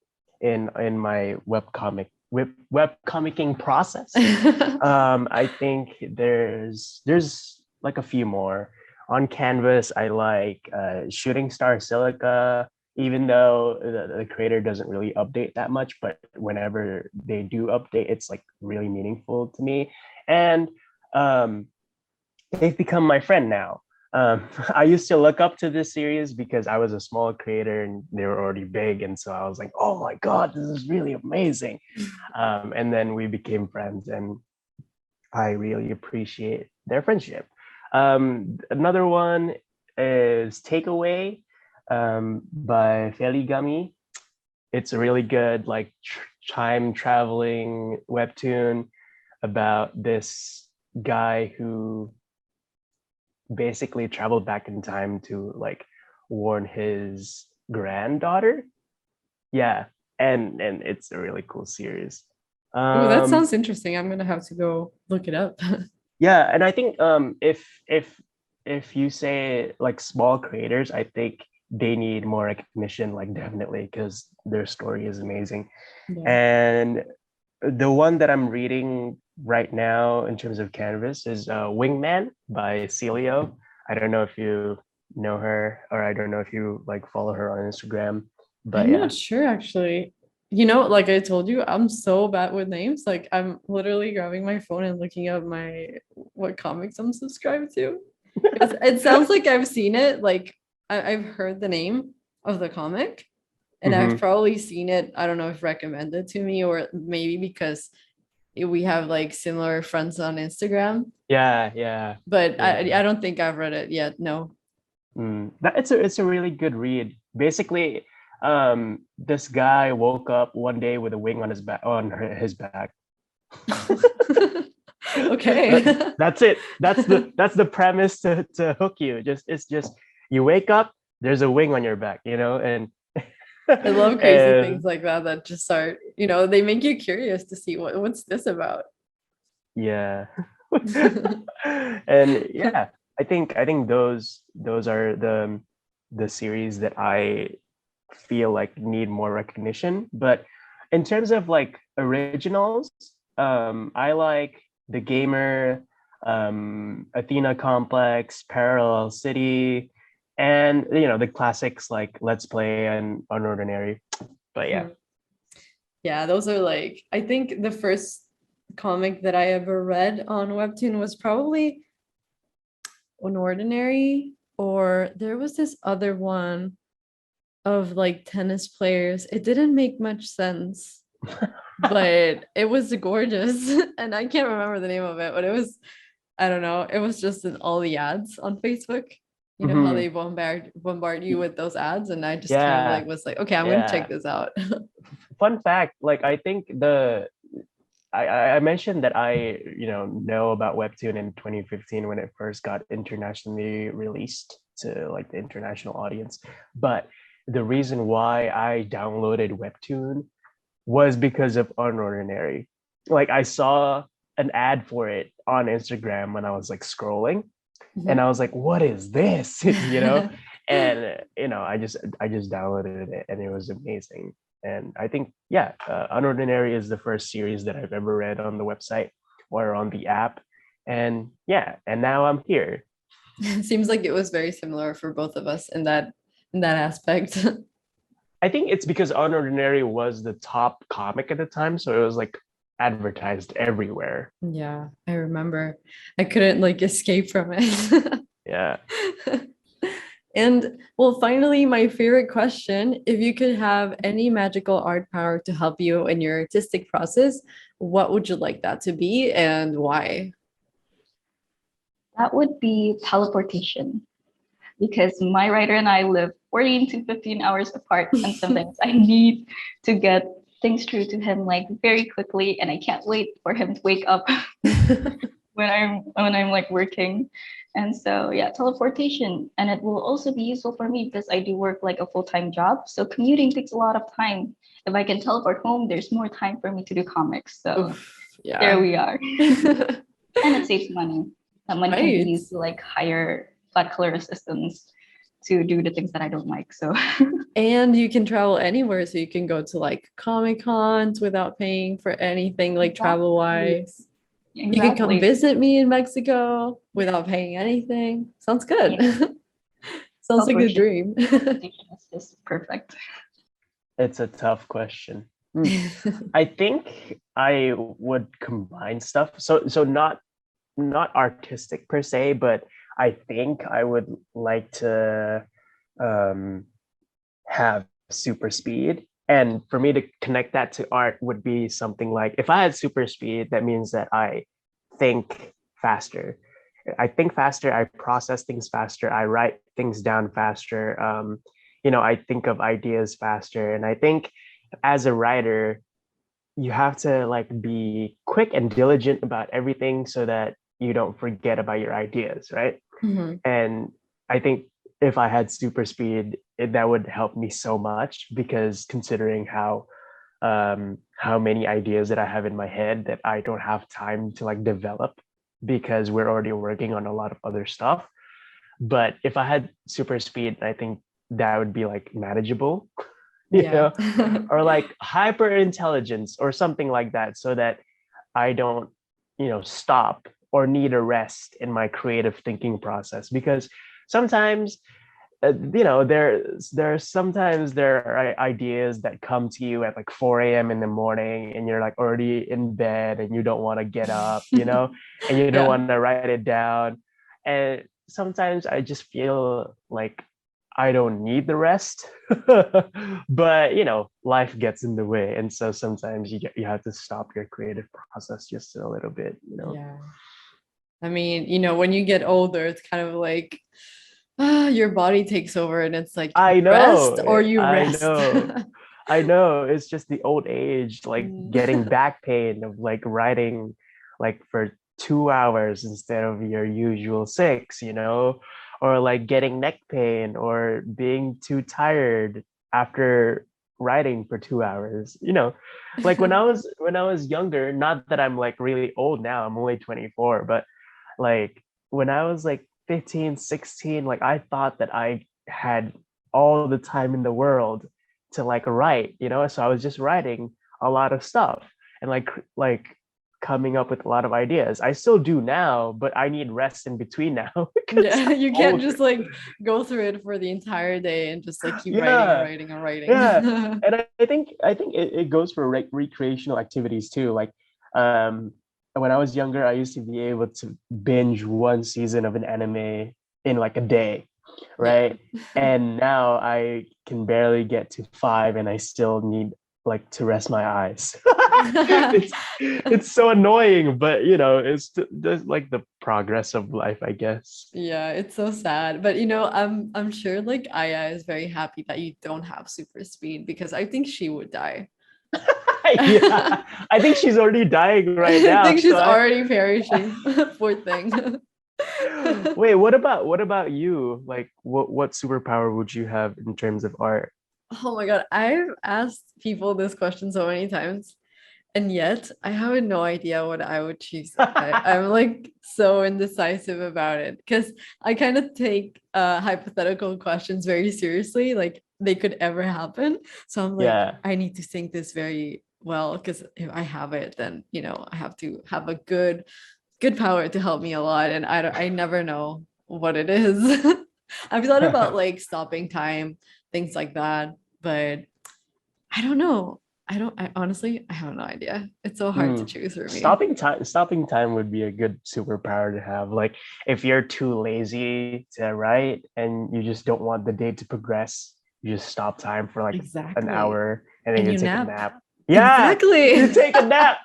in my web comicking process. I think there's like a few more on Canvas. I like Shooting Star Silica, even though the creator doesn't really update that much, but whenever they do update, it's like really meaningful to me. And um, they've become my friend now. I used to look up to this series because I was a small creator and they were already big, and so I was like, "Oh my god, this is really amazing!" And then we became friends, and I really appreciate their friendship. Another one is Takeaway by Feligami. It's a really good like time traveling webtoon about this guy who basically traveled back in time to like warn his granddaughter. Yeah, and it's a really cool series. Oh, that Um, sounds interesting. I'm gonna have to go look it up. yeah, and I think if you say like small creators, I think they need more recognition, like definitely, because their story is amazing. Yeah. And the one that I'm reading right now in terms of Canvas is Wingman by Celio. I don't know if you know her, or I don't know if you like follow her on Instagram, but I'm yeah. not sure actually. Like I told you, I'm so bad with names. Like I'm literally grabbing my phone and looking up what comics I'm subscribed to. It sounds like I've seen it. Like I've heard the name of the comic, and I've Hmm. probably seen it. I don't know if recommended to me or maybe because we have like similar friends on Instagram. Yeah, yeah, But yeah. I don't think I've read it yet. No. It's a really good read. Basically, this guy woke up one day with a wing on his back. Okay. That's it. That's the premise to hook you. It's just you wake up, there's a wing on your back, and I love crazy things and like that just start, they make you curious to see what's this about. yeah. And yeah, I think those are the series that I feel like need more recognition. But in terms of like originals, I like The Gamer, Athena Complex, Parallel City, and the classics like Let's Play and Unordinary. But yeah. Mhm. Yeah, those are like, I think the first comic that I ever read on Webtoon was probably Unordinary, or there was this other one of like tennis players. It didn't make much sense, but it was gorgeous. And I can't remember the name of it, but I don't know, it was just in all the ads on Facebook. You know how Mhm. they bombard you with those ads, and I just kind of like Yeah, was like, okay, I'm gonna check yeah. this out. Fun fact, like I think I mentioned that I know about Webtoon in 2015 when it first got internationally released to like the international audience. But the reason why I downloaded Webtoon was because of Unordinary. Like I saw an ad for it on Instagram when I was like scrolling, and I Mhm. was like, "What is this?" And I just downloaded it, and it was amazing. And I think, yeah, Unordinary is the first series that I've ever read on the website or on the app, and yeah, and now I'm here. Seems like it was very similar for both of us in that aspect. I think it's because Unordinary was the top comic at the time, so it was like advertised everywhere. Yeah, I remember. I couldn't like escape from it. Yeah. And well, finally, my favorite question, if you could have any magical art power to help you in your artistic process, what would you like that to be and why? That would be teleportation because my writer and I live 14 to 15 hours apart, and sometimes I need to get things through to him like very quickly, and I can't wait for him to wake up when I'm like working. And so yeah, teleportation. And it will also be useful for me because I do work like a full-time job. So commuting takes a lot of time. If I can teleport home, there's more time for me to do comics. So Oof, yeah. there we are. And it saves money. That money can be Right. used to like hire flat color assistants to do the things that I don't like. So And you can travel anywhere, so you can go to like Comic Cons without paying for anything, like travel wise. You can come exactly. visit me in Mexico without paying anything. Sounds good. Yeah. Sounds like a Teleportation dream. is just perfect. It's a tough question. I think I would combine stuff. So not artistic per se, but I think I would like to um, have super speed. And for me to connect that to art would be something like, if I had super speed, that means that I think faster. I think faster, I process things faster, I write things down faster. I think of ideas faster. And I think as a writer, you have to like be quick and diligent about everything so that you don't forget about your ideas, right? Mhm. And I think if I had super speed, that would help me so much, because considering how many ideas that I have in my head that I don't have time to like develop because we're already working on a lot of other stuff. But if I had super speed, I think that would be like manageable, Yeah. or like hyper intelligence or something like that, so that I don't, stop or need a rest in my creative thinking process. Because sometimes, there are ideas that come to you at like 4 a.m. in the morning, and you're like already in bed and you don't want to get up, and you don't Yeah. want to write it down. And sometimes I just feel like I don't need the rest, but life gets in the way, and so sometimes you have to stop your creative process just a little bit. Yeah. I mean, when you get older, it's kind of like your body takes over and it's like you I know, rest or you I rest. know, I know. It's just the old age, like getting back pain of like writing like for 2 hours instead of your usual six, or like getting neck pain or being too tired after writing for 2 hours. Like when I was younger, not that I'm like really old now, I'm only 24, but like when I was like 15, 16, like I thought that I had all the time in the world to like write, so I was just writing a lot of stuff and like coming up with a lot of ideas. I still do now, but I need rest in between now because Yeah, I'm you can't older. just like go through it for the entire day and just like keep writing and Yeah, writing and writing. yeah. And I think it goes for recreational activities too. Like when I was younger, I used to be able to binge one season of an anime in like a day, Yeah. right? And now I can barely get to five, and I still need like to rest my eyes. it's so annoying, but it's just like the progress of life, I guess. Yeah, it's so sad. But I'm sure like Aya is very happy that you don't have super speed because I think she would die. Yeah, I think she's already dying right I now. think she's So already perishing. Poor thing. wait, what about you? Like, what superpower would you have in terms of art? Oh my God, I've asked people this question so many times, and yet I have no idea what I would choose. I'm like so indecisive about it because I kind of take hypothetical questions very seriously, like they could ever happen. So I'm like, Yeah. I need to think this very well because if I have it, then I have to have a good power to help me a lot, and I never know what it is. I've thought about like stopping time, things like that, but I don't know. I honestly, I have no idea. It's so hard to Hmm. choose for me. Stopping time would be a good superpower to have. Like, if you're too lazy to write and you just don't want the day to progress, you just stop time for like an Exactly. hour, and then And you you take a nap. nap. Yeah, you Exactly. take a nap.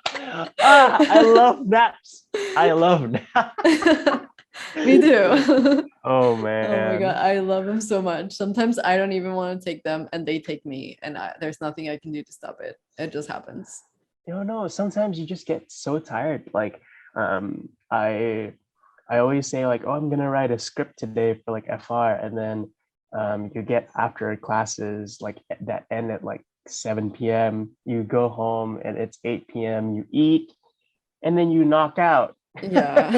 I love naps. I love naps. Me too. Oh Oh my God, man. I love them so much. Sometimes I don't even want to take them and they take me, and there's nothing I can do to stop it. It just happens. You don't know, sometimes you just get so tired. Like, um, I I always say like, oh, I'm gonna write a script today for like FR, and then you get after classes like that end at like 7 p.m. You go home and it's 8 p.m. You eat, and then you knock out. Yeah.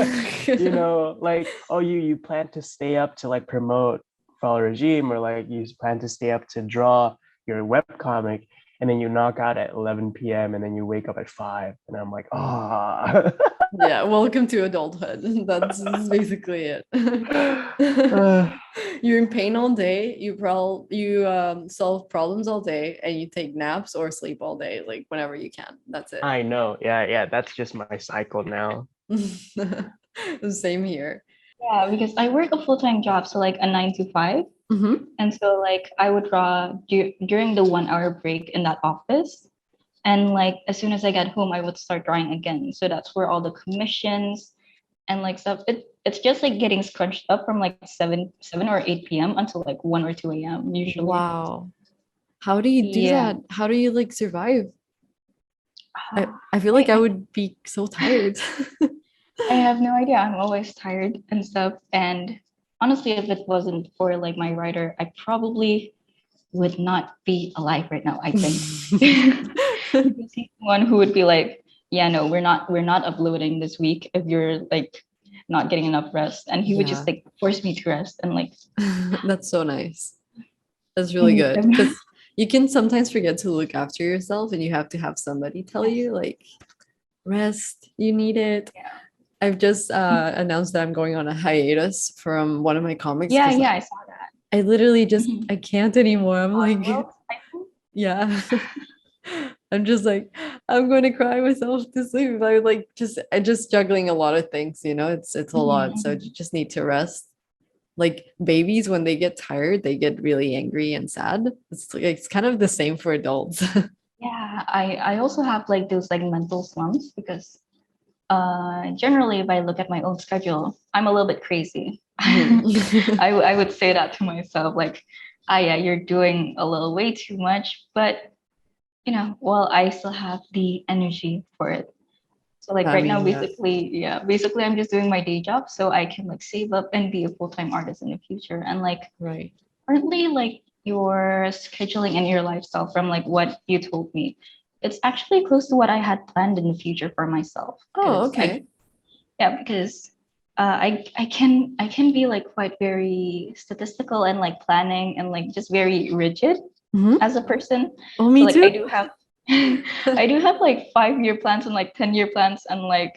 You know, like, oh, you plan to stay up to like promote Fall Regime, or like you plan to stay up to draw your web comic, and then you knock out at 11 p.m. and then you wake up at 5, and I'm like, ah. Yeah, welcome to adulthood. That's basically it. You're in pain all day. You solve problems all day, and you take naps or sleep all day, like whenever you can. That's it. I know. Yeah, that's just my cycle now. Same here. Yeah, because I work a full-time job, so like a 9 to 5. Mm-hmm. And so like I would draw during the 1 hour break in that office. And like as soon as I get home, I would start drawing again. So that's where all the commissions and like stuff. It's just like getting scrunched up from like 7 or 8 p.m. until like 1 or 2 a.m. usually. Wow. How do you do Yeah. that? How do you like survive? I, Ah, I feel like I would be so tired. I have no idea. I'm always tired and stuff. And honestly, if it wasn't for like my writer, I probably would not be alive right now, I think. Because he's the one who would be like, yeah, no, we're not uploading this week if you're like not getting enough rest. And he would Yeah. just like force me to rest and like That's so nice. That's really good because you can sometimes forget to look after yourself and you have to have somebody tell Yes. you like rest, you need it. Yeah. I've just announced that I'm going on a hiatus from one of my comics Yeah, because yeah, I saw that. I literally just Mhm. I can't anymore. I'm like, Well, I think yeah. I'm just like, I'm going to cry myself to sleep. I just juggling a lot of things, it's a lot. So Mhm. you just need to rest. Like babies, when they get tired, they get really angry and sad. It's kind of the same for adults. Yeah, I also have like those like mental slumps because generally if I look at my own schedule, I'm a little bit crazy. Mhm. I would say that to myself, like, ah, yeah, you're doing a little way too much, but well, I still have the energy for it. So like I right now, mean, yeah, basically I'm just doing my day job so I can like save up and be a full-time artist in the future. And like right. currently, like your scheduling and your lifestyle from like what you told me, it's actually close to what I had planned in the future for myself. Oh, Because okay. because I can be like quite very statistical and like planning and like just very rigid Mhm. as a person. Oh, So me like I too. do have I do have like 5 year plans and like 10 year plans and like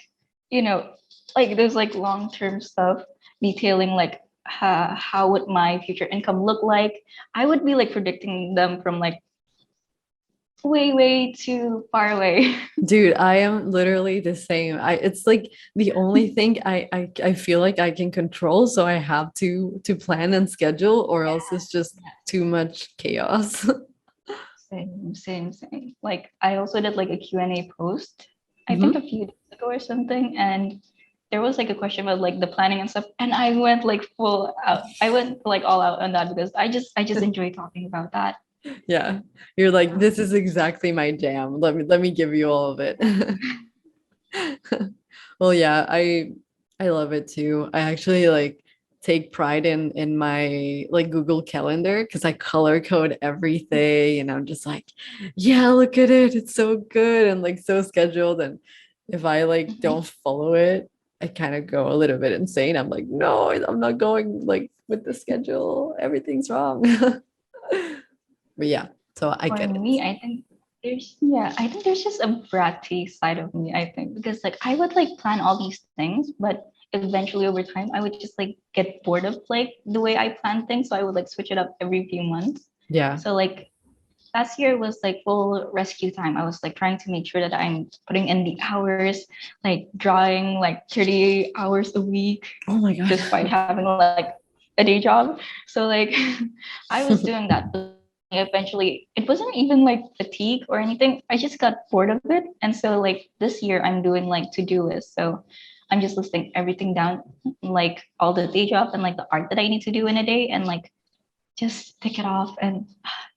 you know like there's like long term stuff detailing like how would my future income look like. I would be like predicting them from like way too far away. Dude, I am literally the same. It's like the only thing I feel like I can control, so I have to plan and schedule, or else it's just too much chaos. Same. Like I also did like a Q&A post, I think a Mhm. few days ago or something, and there was like a question about like the planning and stuff, and I went like full out. I went like all out on that because I just enjoy talking about that. Yeah. You're like, this is exactly my jam. Let me give you all of it. Well, yeah, I love it too. I actually like take pride in my like Google Calendar because I color code everything and I'm just like, yeah, look at it. It's so good and like so scheduled. And if I like don't follow it, I kind of go a little bit insane. I'm like, no, I'm not going like with the schedule. Everything's wrong. But yeah, so I For get it. me, I think there's just a bratty side of me, I think, because like I would like plan all these things, but eventually over time I would just like get bored of like the way I plan things. So I would like switch it up every few months. Yeah. So like last year was like full rescue time. I was like trying to make sure that I'm putting in the hours, like drawing like 30 hours a week, Oh my God. despite having like a day job. So like I was doing that. But eventually, it wasn't even like fatigue or anything. I just got bored of it. And so like this year I'm doing like to-do lists. So I'm just listing everything down, like all the day job and like the art that I need to do in a day, and like just tick it off, and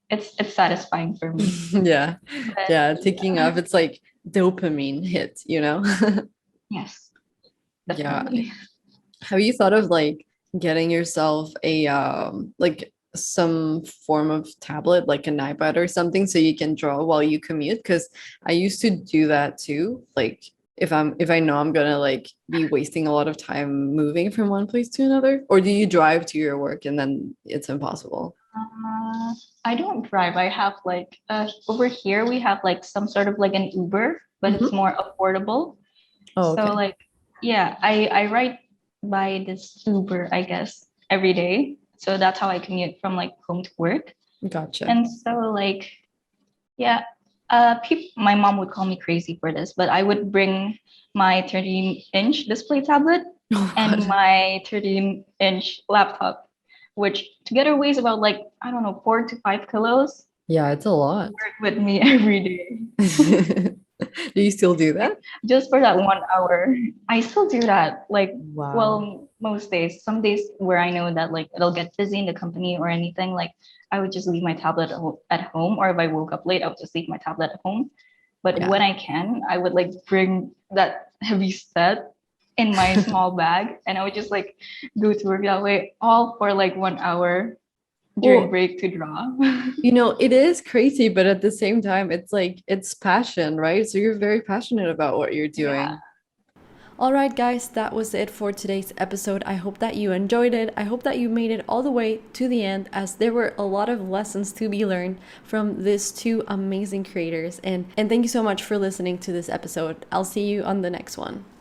it's satisfying for me. Yeah. But Yeah, ticking off, it's like dopamine hit, you know? yes, Yeah. definitely. Have you thought of like getting yourself a like some form of tablet, like an iPad or something, so you can draw while you commute? Because I used to do that too. Like if I know I'm gonna like be wasting a lot of time moving from one place to another, or do you drive to your work and then it's impossible? Uh, I don't drive. I have like over here we have like some sort of like an Uber, but it's Mhm. more affordable. Oh, So okay. like yeah, I ride by this Uber, I guess, every day. So that's how I commute from like home to work. Gotcha. And so like yeah, my mom would call me crazy for this, but I would bring my 13-inch display tablet Oh and God. my 13-inch laptop, which together weighs about like, I don't know, 4 to 5 kilos, Yeah, it's a lot. work with me every day. Do you still do Like that? just for that 1 hour. I still do that. Like, Wow. well, most days. Some days where I know that like it'll get busy in the company or anything, like I would just leave my tablet at home, or if I woke up late, I would just leave my tablet at home. But Yeah. when I can, I would like bring that heavy set in my small bag, and I would just like go to work that way, all for like 1 hour during Well, break to draw. you know, it is crazy, but at the same time, it's like it's passion, right? So you're very passionate about what you're Yeah. doing. All right, guys, that was it for today's episode. I hope that you enjoyed it. I hope that you made it all the way to the end, as there were a lot of lessons to be learned from these two amazing creators. And thank you so much for listening to this episode. I'll see you on the next one.